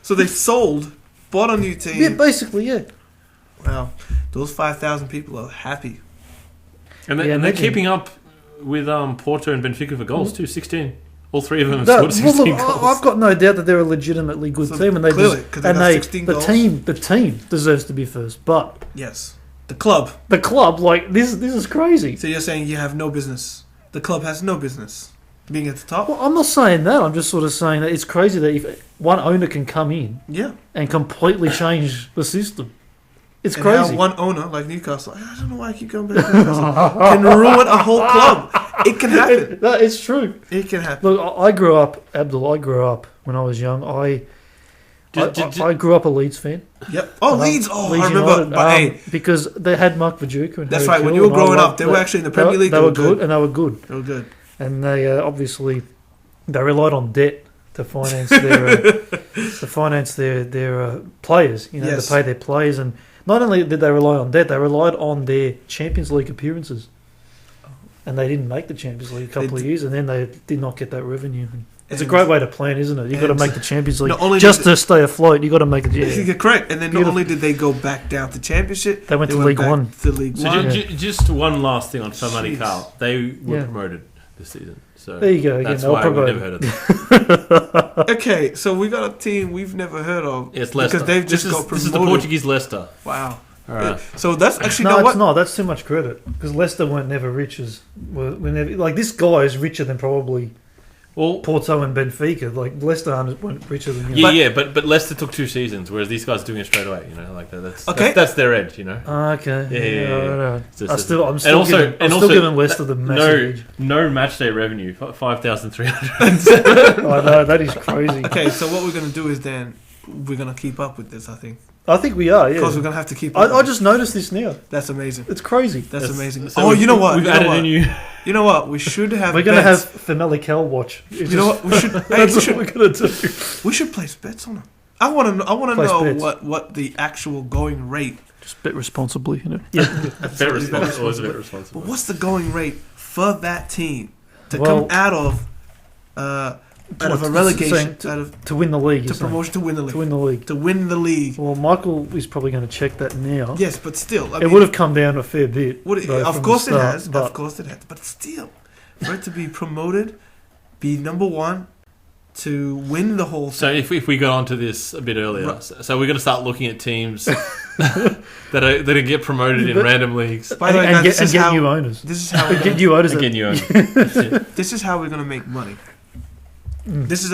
So they sold, bought a new team. Yeah, basically, yeah. Wow, those 5,000 people are happy. And they're keeping up with Porto and Benfica for goals too. 16. All three of them have scored 16 goals. I've got no doubt that they're a legitimately good team, and they clearly, the team deserves to be first. But yes, the club, like this is crazy. So you're saying you have no business. The club has no business being at the top. Well, I'm not saying that. I'm just sort of saying that it's crazy that if one owner can come in, and completely change the system. It's crazy. Now one owner like Newcastle, I don't know why I keep going back to Newcastle, can ruin a whole club. It can happen. It's true. It can happen. Look, I grew up, Abdul. I grew up when I was young. I grew up a Leeds fan. Yep. Oh, Leeds. Oh, Leeds I remember. United, because they had Mark Vajuka. And that's Harry right. When Kewell, you were growing up, they were actually in the Premier League. They were good, and they were good. They were good. And they obviously they relied on debt to finance their players. You know, to pay their players. And not only did they rely on debt, they relied on their Champions League appearances. And they didn't make the Champions League a couple of years, and then they did not get that revenue. It's a great way to plan, isn't it? You've got to make the Champions League. Just to stay afloat, you've got to make it. You're correct. And then not only did they go back down to Championship, they went to League One. Just one last thing on Famalicão. They were promoted this season. So there you go. That's why we've never heard of them. Okay, so we got a team we've never heard of. It's Leicester. Because they've just got promoted. This is the Portuguese Leicester. Wow. All right. So that's actually it's not. That's too much credit because Leicester weren't never rich as like this guy is richer than probably Porto and Benfica. Like Leicester weren't richer than him. But Leicester took 2 seasons, whereas these guys are doing it straight away. You know, like that's their edge. You know. Okay. Yeah. I'm still giving Leicester the massive edge. No match day revenue, 5,307. I know that is crazy. Okay, so what we're going to do is then we're going to keep up with this. I think we are, yeah. Because we're going to have to keep up. I just noticed this now. That's amazing. It's crazy. That's amazing. So you know what? We've added a new... You know what? We should have We're going to have Famalicão watch. You know what? We should... That's what we're going to do. We should place bets on it. I want to know what the actual going rate... Just bet responsibly, you know? Bet responsibly. Always bet responsibly. But what's the going rate for that team to come out of a relegation, to win the league, to promotion, to win the league, to win the league. Well, Michael is probably going to check that now. Yes, but still, it would have come down a fair bit. Of course it has. Of course it has. But still, for it to be promoted, be number one, to win the whole thing. So if we got onto this a bit earlier, so we're going to start looking at teams that get promoted in random leagues, and get new owners. This is how get new owners. This is how we're going to make money. This is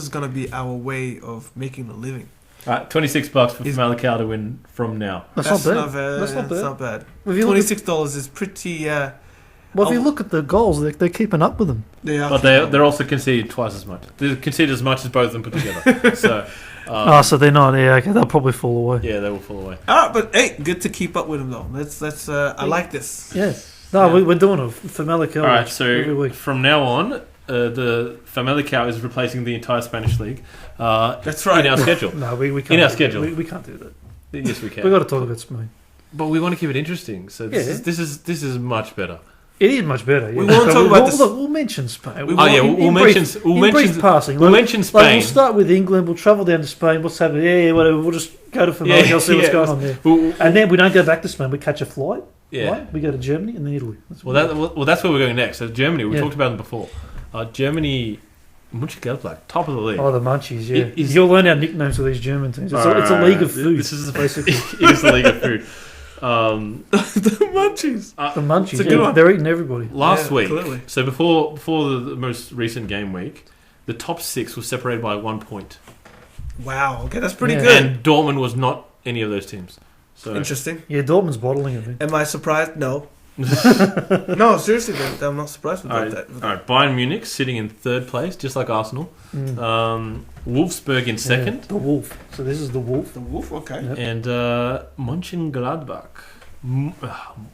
going to be our way of making a living. All right, $26 for Famalicão to win from now. That's not bad. That's not bad. $26 is pretty. Well, if you look at the goals, they're keeping up with them. But they're also conceded twice as much. They conceded as much as both of them put together. So. So they're not. Yeah, okay, they'll probably fall away. Yeah, they will fall away. All right, but hey, good to keep up with them though. Let's. I like this. Yeah. No, we're doing it for Famalicão. All right, so from now on. The Famalicão is replacing the entire Spanish league. That's right. In our schedule. No, we can't. In our schedule, we can't do that. Yes, we can. We've got to talk about Spain, but we want to keep it interesting. So this is much better. It is much better. Yeah. We won't talk about this. We'll mention Spain. We'll mention passing. We'll mention Spain. We'll start with England. We'll travel down to Spain. What's happening? Yeah, whatever. We'll just go to Famalicão, see what's going on there. And then we don't go back to Spain. We catch a flight. Yeah. Right? We go to Germany and then Italy. That's where we're going next. So Germany. We talked about them before. Germany, Mönchengladbach, top of the league. Oh, the Munchies, yeah. You'll learn our nicknames for these German teams. It's a league of food. This is basically it is a league of food. The munchies. The munchies. It's a good one. They're eating everybody. Last Yeah, week, clearly. so before the most recent game week, the top 6 was separated by 1 point. Wow. Okay, that's pretty Yeah. good. And Dortmund was not any of those teams. So Interesting. Yeah, Dortmund's bottling it, man. Am I surprised? No. No, seriously, I'm not surprised with all right, that. all right, Bayern Munich sitting in 3rd place, just like Arsenal. Mm. Wolfsburg in 2nd. Yeah, the wolf. So this is the wolf. The wolf, okay. Yep. And Mönchengladbach.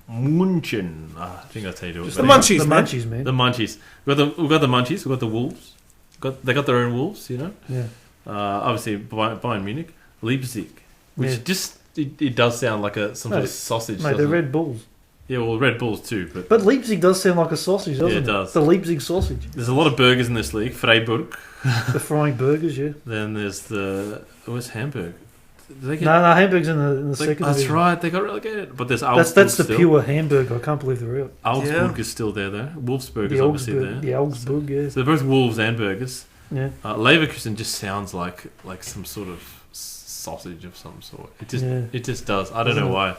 Munchen. I think that's how you do it. Just But the anyway, munchies, The man. munchies, man. The munchies. We've got the munchies. We've got the wolves. They got their own wolves, you know. Yeah. Obviously, Bayern Munich. Leipzig. Which Yeah. just... It does sound like some sort of Mate, sausage. Mate, they're doesn't it? Red Bulls. Yeah, well, Red Bulls too, but But Leipzig does sound like a sausage, doesn't Yeah, it? it does. The Leipzig sausage. there's a lot of burgers in this league. Freiburg. The frying burgers, yeah. Then there's where's Hamburg? Did they get, No, Hamburg's in the second that's division. right. They got relegated. But there's Augsburg That's the still. pure hamburger. I can't believe they're out. Augsburg Yeah. is still there though. Wolfsburg The is obviously Augsburg, there. the Augsburg, yeah. So they're both wolves and burgers. Yeah. Leverkusen just sounds like some sort of sausage of some sort. Yeah. It just does. I don't Doesn't know it? why.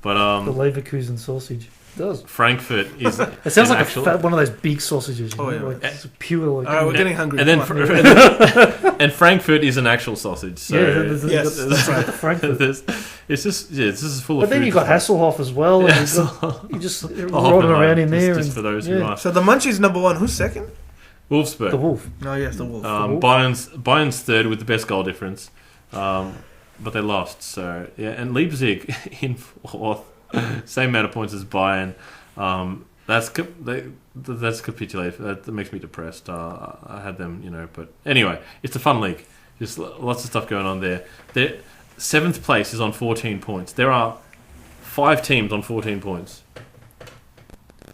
But The Leverkusen sausage. It does. Frankfurt is. It sounds an like actual, one of those big sausages. You Oh, know? yeah. Like, it's pure. Like, All right, we're getting hungry. and then Come on. and Frankfurt is an actual sausage. So yeah, there's Yes, that's right. the Frankfurt. it's just this is full But of. then food. you got Hasselhoff as well. Yeah, And you just rolling Hoffenheim, around in there. just and, for those who yeah. are So the munchies number 1. Who's second? Wolfsburg. The wolf. No, yes, the wolf. Wolf. Bayern's 3rd with the best goal difference, but they lost. So yeah, and Leipzig in 4th, same amount of points as Bayern. That's capitulated. That makes me depressed. I had them, but anyway, it's a fun league. Just lots of stuff going on there. 7th place is on 14 points. There are 5 teams on 14 points,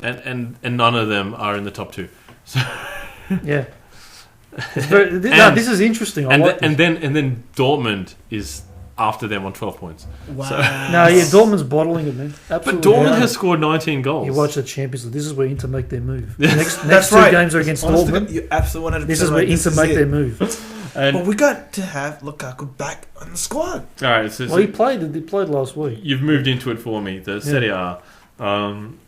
and none of them are in the top 2. So. Yeah. This is interesting. I like this. and then Dortmund is after them on 12 points. Wow. No, yeah, Dortmund's bottling it, man. But Absolutely. Dortmund Yeah. has scored 19 goals. You watch the Champions League. This is where Inter make their move. Yeah. Next That's two right. games are against Honest to Dortmund. God, you're absolutely 100%. This is where right. Inter make it. their move. And, But we got to have Lukaku back on the squad. all right, so Well, he played last week. you've moved into it for me. The Serie A.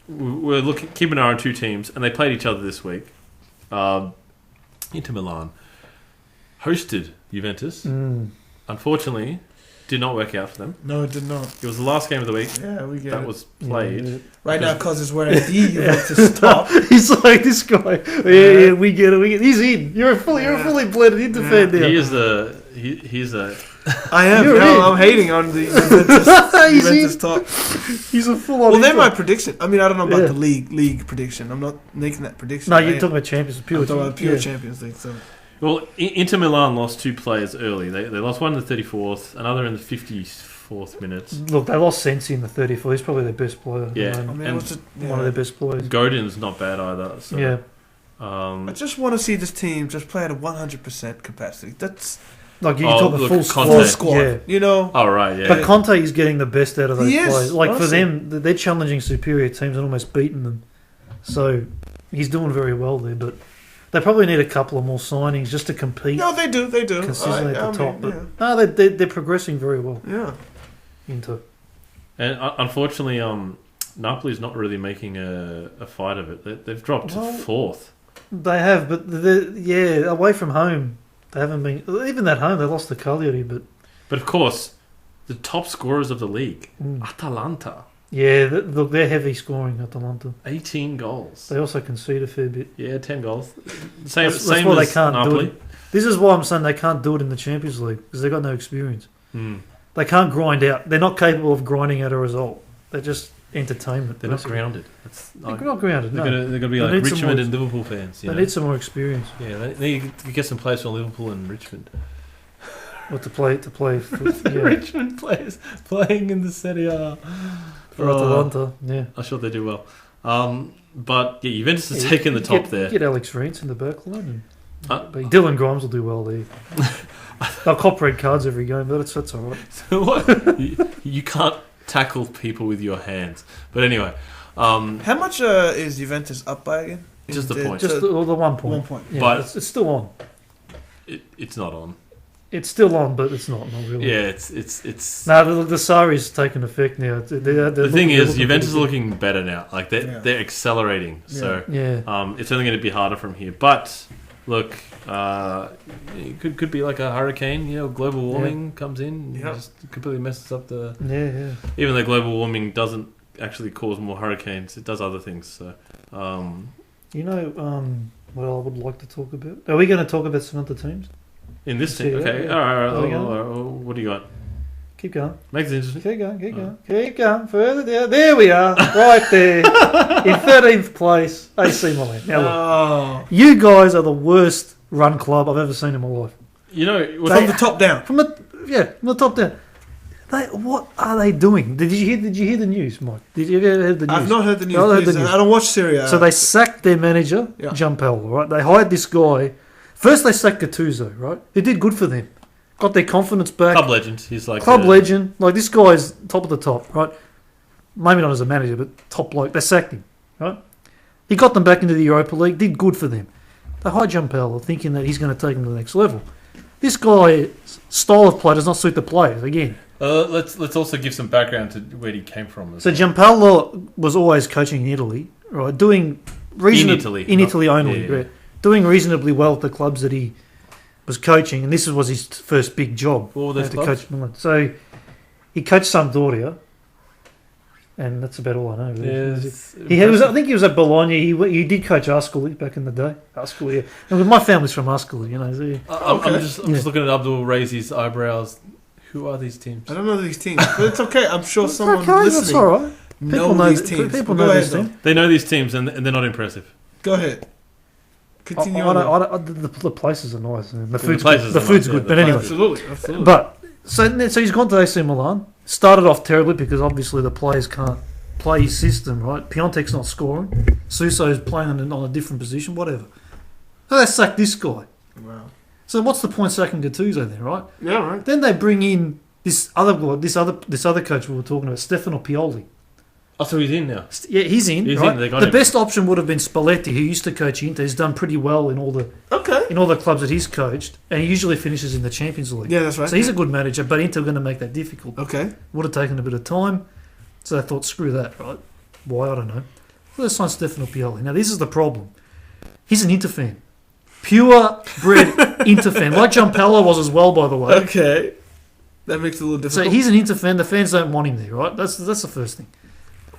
We're keeping an eye on 2 teams, and they played each other this week. Inter Milan hosted Juventus. Unfortunately, did not work out for them. No, it did not. It was the last game of the week Yeah, we get that it. was played. Yeah. Right now, because it's wearing the Juventus top. He's like this guy. Yeah, we get it. He's in. You're a fully blended Inter fan now. He is he's a I am. You're No, in. I'm hating on the Juventus, He's in. top. He's a full-on. Well, they're Inter. my prediction. I mean, I don't know about Yeah. the league prediction. I'm not making that prediction. No, you're talking about Champions League. I'm talking about pure yeah. Champions League. So Well, Inter Milan lost 2 players early. They lost one in the 34th, another in the 54th minute. Look, they lost Sensi in the 34th. He's probably their best player. at the Yeah. moment. I mean, And what's it, yeah. One of their best players. Godin's not bad either. So, Yeah. I just want to see this team just play at a 100% capacity. That's Like you Oh, talk a look, full Conte. squad. full squad. Yeah. You know. oh right, yeah. But Conte is getting the best out of those He is, players. Like for honestly. them, they're challenging superior teams and almost beating them. So he's doing very well there. But they probably need a couple of more signings just to compete No, they do. consistently at the top. But Yeah. no, they're progressing very well Yeah. into. And unfortunately, Napoli's not really making a fight of it. They've dropped to Well, 4th. They have, but away from home, they haven't been. Even at home, they lost to Cagliari. But But of course, the top scorers of the league, Atalanta, yeah, look, they're heavy scoring. Atalanta. 18 goals. They also concede a fair bit. Yeah, 10 goals. Same That's same why as they can't do Napoli. it. This is why I'm saying they can't do it in the Champions League because they've got no experience. Hmm. They can't grind out. They're not capable of grinding out a result. They're just entertainment. They're not basically. grounded. It's They're like, not grounded. they're No. gonna be They like need some Richmond more- and Liverpool fans. You They know? need some more experience. Yeah, they need to get some players from Liverpool and Richmond. Or to play. Yeah. Richmond players playing in the Serie A. For Atalanta. Yeah. I'm sure they do well. But yeah, Juventus has Yeah, taken the top get, there. Get Alex Rance in the back line. Uh, But Dylan Grimes will do well there. They'll cop red cards every game, but that's all right. So what? you can't tackle people with your hands. But anyway, How much is Juventus up by again? Just the point. Just the 1 point. 1 point. Yeah, But- it's still on. it's not on. It's still on, but it's not really. Yeah, it's. No, the Sarri's taken effect now. The thing is, Juventus are looking better now. Like they're accelerating. So it's only going to be harder from here. But look, it could be like a hurricane. Global warming comes in, and just completely messes up the. Yeah. Even though global warming doesn't actually cause more hurricanes, it does other things. So. What I would like to talk about. Are we going to talk about some other teams? In this team? Okay. Yeah. All right. What do you got? Keep going. Makes it interesting. Keep going. Further down. There we are. Right there. In 13th place, AC Milan. Now look, you guys are the worst run club I've ever seen in my life. From the top down. From the top down. What are they doing? Did you hear the news, Mike? Did you ever hear the news? I've not heard the news. I don't watch Serie A. So they sacked their manager, Giampaolo, right? They hired this guy. First they sacked Gattuso, right? It did good for them. Got their confidence back. Club legend. He's like club legend. Like this guy's top of the top, right? Maybe not as a manager, but top bloke. They sacked him, right? He got them back into the Europa League. Did good for them. They hired Giampaolo thinking that he's going to take them to the next level. This guy's style of play does not suit the players. Again. Let's also give some background to where he came from. So Giampaolo was always coaching in Italy, right? Doing reasonably in Italy only, right? Doing reasonably well at the clubs that he was coaching, and this was his first big job. What were those clubs? Coach Milan. So he coached Sampdoria, and that's about all I know. Really. I think he was at Bologna. He did coach Ascoli back in the day. Ascoli, yeah. And my family's from Ascoli, I'm just looking at Abdul raise his eyebrows. Who are these teams? I don't know these teams, but it's okay. I'm sure someone listening that's all right. People know these teams. People know these teams. They know these teams, and they're not impressive. Go ahead. Continue the places are nice. And the food's good. But anyway. Absolutely. But so he's gone to AC Milan. Started off terribly because obviously the players can't play his system, right? Piontek's not scoring. Suso's playing on a different position, whatever. So they sacked this guy. Wow. So what's the point sacking Gattuso then, right? Yeah, right. Then they bring in this other coach we were talking about, Stefano Pioli. Oh, so he's in now. Yeah, he's in. He's right? in. They got the him. best option would have been Spalletti, who used to coach Inter. He's done pretty well in all the clubs that he's coached, and he usually finishes in the Champions League. Yeah, that's right. So he's a good manager, but Inter are going to make that difficult. Okay. Would have taken a bit of time, so they thought, screw that, right? Why, I don't know. So they signed Stefano Pioli. Now, this is the problem. He's an Inter fan. Pure-bred Inter fan. Like Giampaolo was as well, by the way. Okay. That makes it a little difficult. So he's an Inter fan. The fans don't want him there, right? That's the first thing.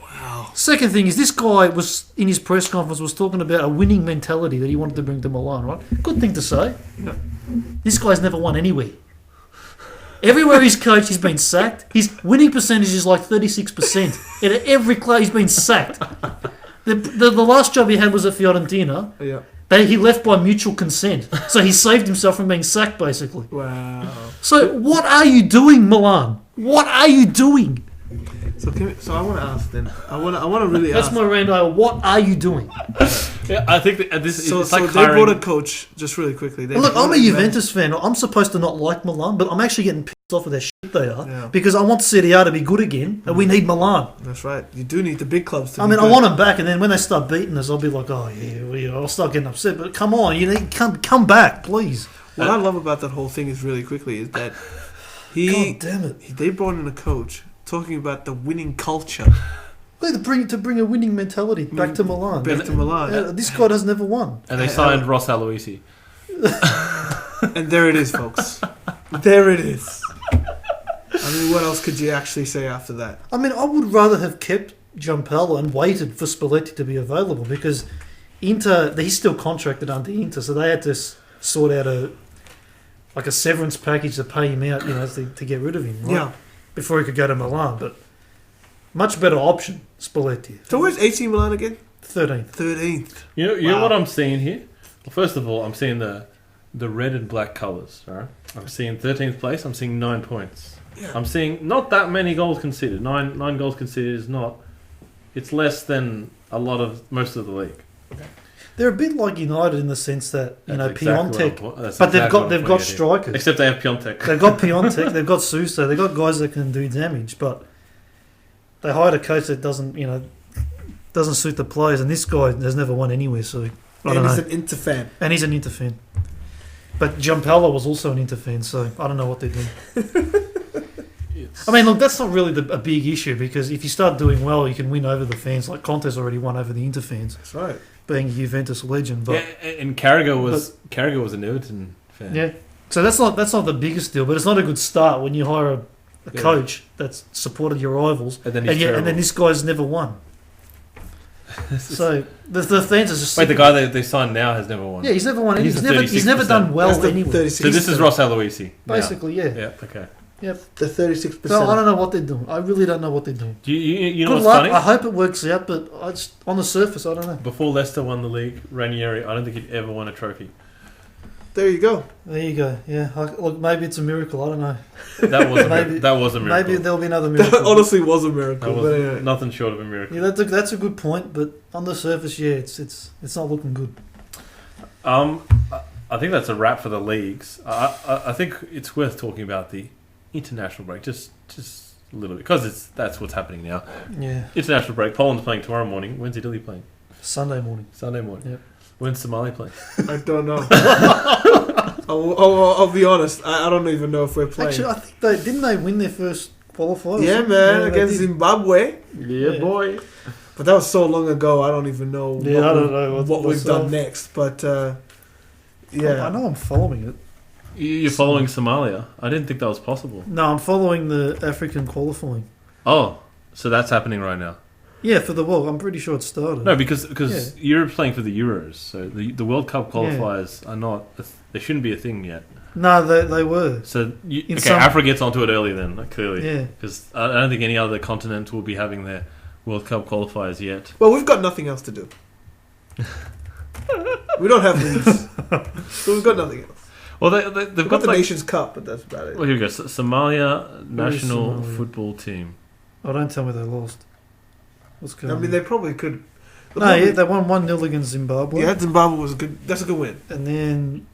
Wow. Second thing is this guy was, in his press conference, was talking about a winning mentality that he wanted to bring to Milan, right? Good thing to say. Yeah. This guy's never won anywhere. Everywhere he's coached, he's been sacked. His winning percentage is like 36%. At every club, he's been sacked. The last job he had was at Fiorentina. Yeah. He left by mutual consent. So he saved himself from being sacked, basically. Wow. So what are you doing, Milan? What are you doing? So I want to ask then. I want to really ask. That's my rando. What are you doing? Yeah, I think that this is so like they brought a coach, just really quickly. Look, I'm a Juventus fan. I'm supposed to not like Milan, but I'm actually getting pissed off with how shit they are because I want Serie A to be good again, and we need Milan. That's right. You do need the big clubs to be good. I want them back, and then when they start beating us, I'll be like, oh yeah, I'll start getting upset. But come on, you need come back, please. What I love about that whole thing is really quickly is that God damn it, they brought in a coach talking about the winning culture. To bring a winning mentality back to Milan. This guy has never won. And they signed Ross Aloisi. And there it is, folks. There it is. I mean, what else could you actually say after that? I mean, I would rather have kept Giampaolo and waited for Spalletti to be available because Inter, he's still contracted under Inter, so they had to sort out a severance package to pay him out, to get rid of him, right? Yeah. Before he could go to Milan, but much better option, Spalletti. So where's AC Milan again? 13th. You know what I'm seeing here? Well, first of all, I'm seeing the red and black colours. Right? I'm seeing 13th place. I'm seeing 9 points. Yeah. I'm seeing not that many goals conceded. Nine goals conceded is not. It's less than most of the league. Okay. They're a bit like United in the sense that Piontek, but they've got strikers. Except they have Piontek. They've got Piontek, they've got Suso, they've got guys that can do damage, but they hired a coach that doesn't suit the players, and this guy has never won anywhere. So I don't know. He's an Inter fan, and he's an Inter fan. But Giampella was also an interfan, so I don't know what they're doing. I mean, look, that's not really a big issue because if you start doing well, you can win over the fans. Like Conte's already won over the Interfans, That's right. being a Juventus legend. But and Carragher was an Everton fan. yeah, so that's not the biggest deal. But it's not a good start when you hire a Yeah. coach that's supported your rivals, And then and then this guy's never won. So the fans are just Wait, the guy they signed now has never won. yeah, he's never won. He's He's never 36%. done well That's the anyway. 36. So this is Ross Aloisi. now. Basically, yeah. Yeah. Okay. The 36%. So I don't know what they're doing. I really don't know what they're doing. Do you know Good what's luck. funny? I hope it works out, but on the surface, I don't know. Before Leicester won the league, Ranieri, I don't think he'd ever won a trophy. There you go. There you go. Yeah, look, maybe it's a miracle. I don't know. That was Maybe- that was a miracle. Maybe there'll be another That miracle. honestly was a That miracle. was But anyway. nothing short of a miracle. Yeah, that's a good point, but on the surface, yeah, it's not looking good. I think that's a wrap for the leagues. I think it's worth talking about the international break, just a little bit, because that's what's happening now. Yeah, International break. Poland's playing tomorrow morning. When's Italy playing? Sunday morning. Sunday morning. Yep. When's Somalia playing? I don't know. I'll be honest. I don't even know if we're playing. Actually, I think didn't they win their first qualifier? or yeah, something? man, they against did. Zimbabwe. Yeah, boy. But that was so long ago. I don't even know. Yeah, I don't know what we've what's done up. next. But I yeah, know I'm following it. You're following Somalia. I didn't think that was possible. No, I'm following the African qualifying. Oh, so that's happening right now. Yeah, for the World. I'm pretty sure it started. No, because Europe's playing for the Euros, so the World Cup qualifiers are not. They shouldn't be a thing yet. No, they were. So In some- Africa gets onto it early then, clearly. Yeah. Because I don't think any other continent will be having their World Cup qualifiers yet. well, we've got nothing else to do. We don't have leagues, so we've got nothing else. Well, they've We've got got the like, Nations Cup, but that's about it. well, here we go. Somalia national Somalia? football team. Oh, don't tell me they lost. What's going I on? mean, they probably could. No, yeah, they won 1-0 against Zimbabwe. Yeah, Zimbabwe was a good. That's a good win. And then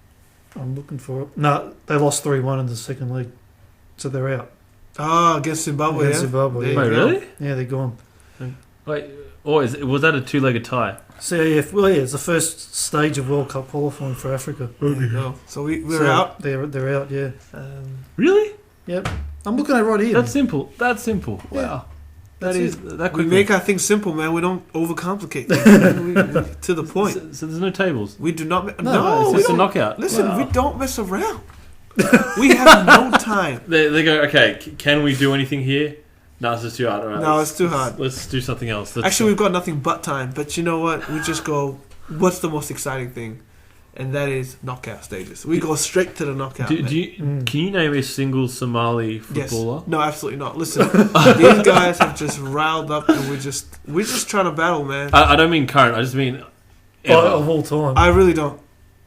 I'm looking for it. No, they lost 3-1 in the second league, so they're out. Ah, against Zimbabwe. Against Yeah. Zimbabwe. There Yeah. Wait, you go. really? Yeah, they're gone. Wait, was that a two-legged tie? So yeah, it's the first stage of World Cup qualifying for Africa. There you go. So we're So out. They're out. Yeah. Really? Yep. I'm looking at it right here. That's simple. That's simple. Yeah. Wow. That's That is it. that We quick. make our things simple, man. We don't overcomplicate things. we, to the point. So there's no tables. We do not. No, It's we just a don't. knockout. Listen, Wow. we don't mess around. We have no time. They go, okay, can we do anything here? No, it's just too hard. All right, No, let's- it's too hard. Let's do something else. Let's- Actually, we've got nothing but time. But you know what? We just go, what's the most exciting thing? And that is knockout stages. We go straight to the knockout. man. Can you name a single Somali Yes. footballer? No, absolutely not. Listen, these guys have just riled up, and we're just trying to battle, man. I don't mean current. I just mean ever. Of all time. I really don't.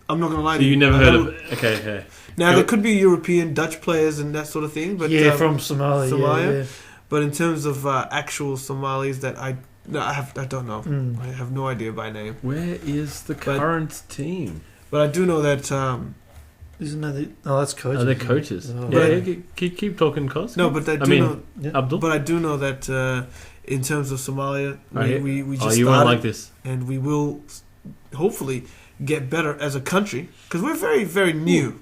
I'm not gonna lie So to you. you never I heard don't- of? Okay. Now there could be European, Dutch players and that sort of thing, but yeah, from Somalia. Somalia? Yeah, but in terms of actual Somalis, that I don't know. yeah. Mm. I have no idea by name. Where is the current team? But I do know that. Isn't that the, oh, that's coaches. Are they isn't it? coaches? Oh. Yeah, keep talking, Cos. No, but I do mean- know. Yeah. Abdul. But I do know that in terms of Somalia, Right. we Oh, just you won't started, like this. and we will hopefully get better as a country because we're very, very new.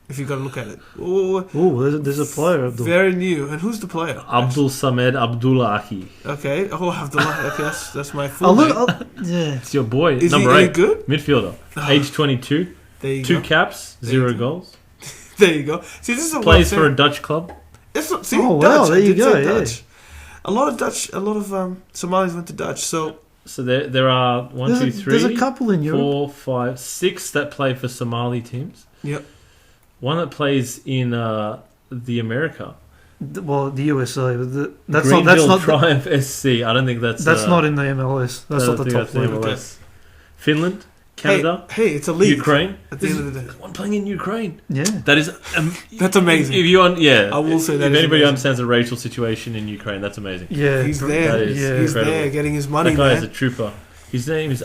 If you got to look at it, oh, Oh, there's a player, Abdul. very new. And who's the player? Abdul Samed Abdullahi. Okay. Oh, Abdullah. Okay, that's my Oh, full look, name. yeah. It's your boy. Is number he any 8. good? Midfielder. Age 22. There you 2 go. caps. There 0 you go. goals. There you go. See, this is what I'm Plays for saying. a Dutch club. It's not, see, Oh, wow, Dutch. there I you did go, say yeah. Dutch. A lot of Somalis went to Dutch. So So there are 1, 2, 3, There's a couple in Europe. 4, 5, 6 that play for Somali teams. Yep. One that plays in the America. Well, the USA. But that's Greenville not Triumph SC. I don't think that's not in the MLS. That's not the top league. MLS. Finland, Canada, Hey, it's a league. Ukraine. At the end of the day, There's one playing in Ukraine. Yeah. That is that's amazing. If you I will say that if is anybody amazing. understands the racial situation in Ukraine, that's amazing. Yeah. He's there. That is Yeah. He's incredible. there getting his money, That guy is man. a trooper. His name is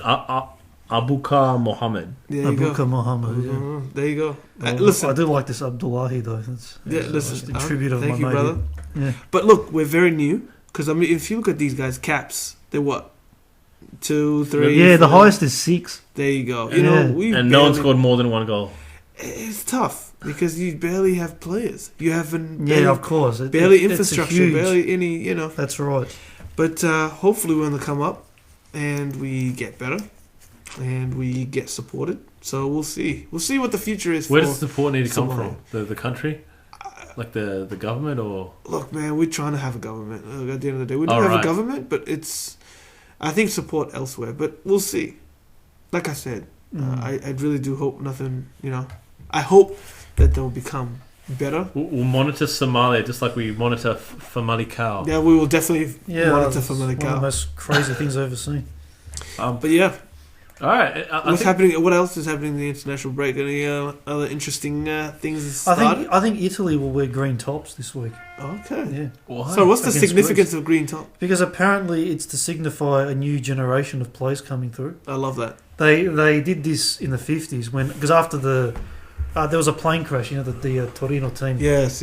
Abukar Mohammed. There you go. Abuka Mohammed. Yeah. Mhm. There you go. Well, Listen, I do like this Abdullahi though. That's yeah, that's listen. the tribute of thank my you, mate. brother. Yeah. But look, we're very new because I mean, if you look at these guys' caps, they're what, 2, 3. Yeah, the 4? highest is 6. There you go. Yeah. You know, we And no one barely- scored more than 1 goal. It's tough because you barely have players. You haven't. Yeah, of course. Barely It's infrastructure. huge. Barely any. That's right. But hopefully we're on the come up, and we get better, and we get supported. So we'll see. We'll see what the future is. Where for does the support need to come Somalia. from? The country, like the government, or Look, man, we're trying to have a government. At the end of the day, we don't have a government, but it's. I think support elsewhere, but we'll see. Like I said, I really do hope nothing. I hope that they'll become better. we'll monitor Somalia just like we monitor Famalicão. Yeah, we will definitely monitor it's one of the Famalicão. most crazy things I've ever seen. But yeah, All right. what's happening? What else is happening in the international break? Any other interesting things that started? I think Italy will wear green tops this week. Okay. Yeah, Why? So what's the Against significance of green top? because apparently it's to signify a new generation of players coming through. I love that. They did this in the 50s because after there was a plane crash, the Torino team, Yes.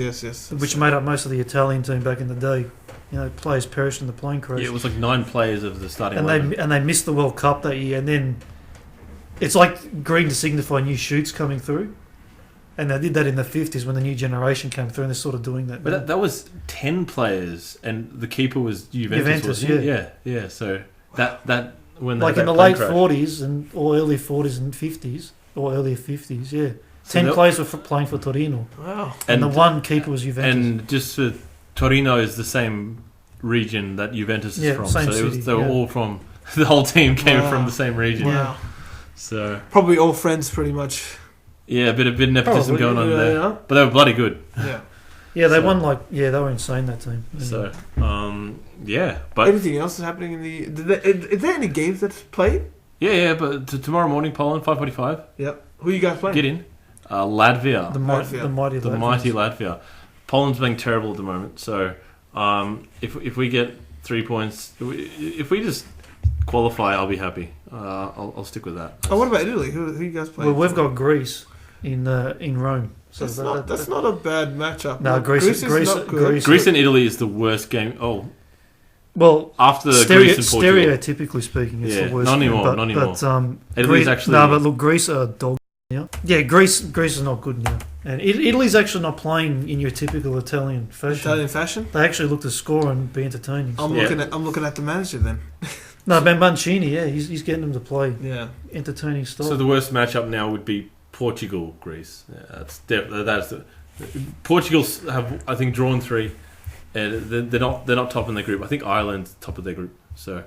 which made up most of the Italian team back in the day. Players perished in the plane crash. Yeah, it was like 9 players of the starting and 11. they missed the World Cup that year, and then it's like green to signify new shoots coming through, and they did that in the 50s when the new generation came through, and they're sort of doing that. But that was 10 players, and the keeper was Juventus, wasn't he? Yeah. So that when they like had in the that late plane crash. 40s or early 40s and 50s or earlier 50s, yeah. So 10 that- players were playing for Torino, Wow. and the one keeper was Juventus. And just for Torino is the same region that Juventus is from. same So city, they were all from the whole team came Wow. from the same region. Yeah. So Probably all friends, pretty much. yeah, a bit of nepotism Probably, going on Yeah, there. yeah. But they were bloody good. Yeah. Yeah, they So- won they were insane, that team. So yeah, but Anything else is happening in the? Is there any games that's played? yeah. But tomorrow morning, Poland 5:45. Yep. Who you guys playing? Get in. Latvia. the Latvia. mighty The Latvians. mighty Latvia. Poland's being terrible at the moment, so if we get 3 points, if we just qualify, I'll be happy. I'll stick with that. Oh, what about Italy? Who you guys playing? Well, we've got Greece in Rome. So That's not a bad matchup. No, Look, Greece is not good. Greece. Greece and Italy is the worst game. Oh, Well, after Greece and Portugal. stereotypically speaking, it's Yeah, the worst. not game, anymore, not anymore. But Italy's Greece, actually- no, but look, Greece are dog now. Yeah, Greece is not good now, and Italy's actually not playing in your typical Italian fashion. Italian fashion. They actually look to score and be entertaining. I'm looking at the manager then. No, Ben Mancini, yeah, he's getting them to play Yeah. entertaining style. So the worst matchup now would be Portugal, Greece. Yeah, that's Portugal's have, I think, drawn 3, and they're not top in their group. I think Ireland's top of their group. So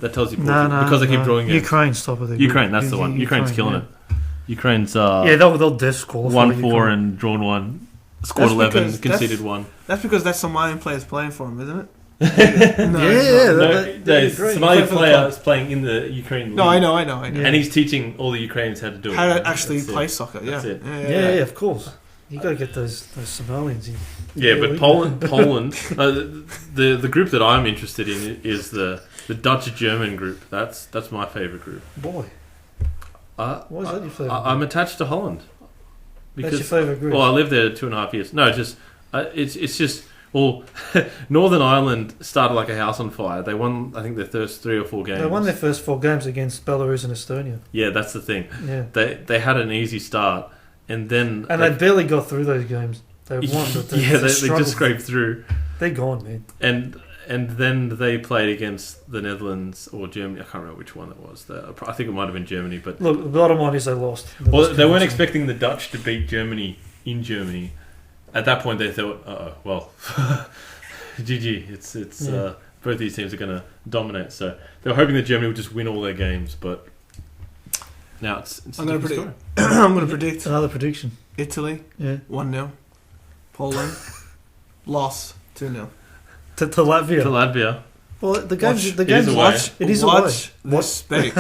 that tells you Portugal, because they keep drawing games. Ukraine's top of the group. Ukraine, that's the one. Ukraine's killing it. Ukraine's Yeah, they'll disqualify 1-4 Ukraine. and drawn 1, scored That's 11, because conceded 1. That's because that Somalian player's playing for him, isn't it? Yeah, The great. Somali Play for the player club. is playing in the Ukraine No, league. I know. Yeah. And he's teaching all the Ukrainians how to do it. How to actually That's it. play soccer. Yeah. That's it. Yeah, of course. You got to get those Somalians in. Yeah, but Poland, the group that I'm interested in is the Dutch-German group. That's my favourite group. Boy, why is that your favourite? I'm attached to Holland. That's your favourite group. Well, I lived there 2.5 years. No, just it's just Northern Ireland started like a house on fire. They won, I think, their first 3 or 4 games. They won their first 4 games against Belarus and Estonia. Yeah, that's the thing. Yeah, They had an easy start, and then they barely got through those games. They won, but they they just scraped through. They're gone, man. And then they played against the Netherlands or Germany. I can't remember which one it was. I think it might have been Germany. But Look, the bottom line is they lost. well, they weren't expecting the Dutch to beat Germany in Germany. At that point, they thought, well, GG. It's both these teams are going to dominate. So they were hoping that Germany would just win all their games, but now it's I'm going to different predict. story. I'm going to predict Another prediction. Italy Yeah, 1-0. Poland loss 2-0. to Latvia. To Latvia. Well, the game's Watch. the It is game's away. It is watch away. this space.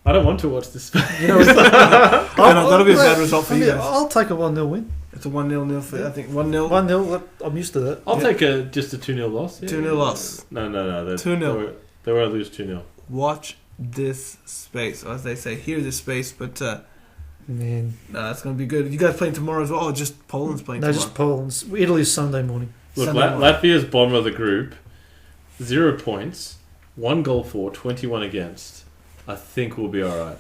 I don't want to watch this. You know, That'll be a bad result for you guys. I'll take a 1-0 win. It's a 1-0 for I think 1-0. 1-0. I'm used to that. I'll take just a 2-0 loss. Yeah. 2-0 loss. No. 2-0. They were lose 2-0. Watch this space, or as they say, hear this space. But Man, it's going to be good. You guys playing tomorrow as well? Or just Poland's playing no, tomorrow? just Poland's. Italy's Sunday morning. Look, Sunday morning. Latvia's bottom of the group, 0 points, 1 goal for, 21 against. I think we'll be all right.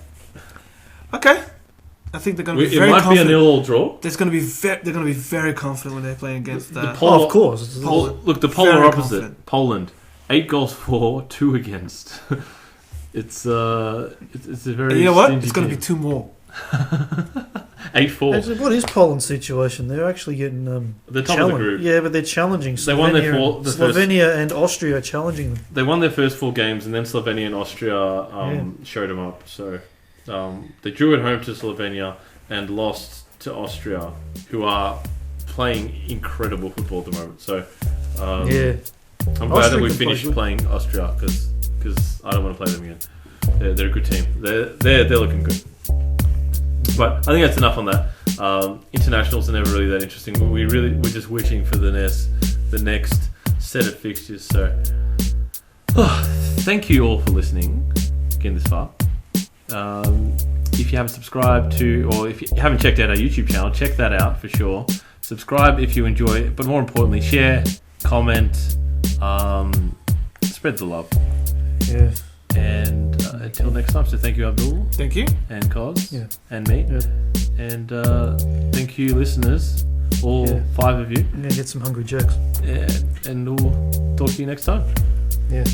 Okay. I think they're going to be It very might be a confident. 0-0 draw. They're going to be very confident when they're playing against The Oh, of course. Poland. Look, the polar Very opposite. confident. Poland, 8 goals for, 2 against. It's a very. And you know what? stingy It's going to be team. 2 more. 8-4. Actually, what is Poland's situation? They're actually getting They're top of the challenged. group. Yeah, but they're challenging. They won their Slovenia and Austria are challenging them. They won their first 4 games, and then Slovenia and Austria showed them up. So they drew at home to Slovenia and lost to Austria, who are playing incredible football at the moment. So Yeah. I'm glad that Austria we can play finished good. playing Austria because I don't want to play them again. They're a good team. They're looking good. But I think that's enough on that. Internationals are never really that interesting. We're just wishing for the next set of fixtures. So thank you all for listening again this far. If you haven't subscribed to, or if you haven't checked out our YouTube channel, check that out for sure. Subscribe if you enjoy it, but more importantly, share, comment, spread the love. Yeah. And until next time, so thank you, Abdul. Thank you. And Cos. Yeah. And me. Yeah. And thank you, listeners, all 5 of you. I'm going to get some hungry jokes. And we'll talk to you next time. Yeah.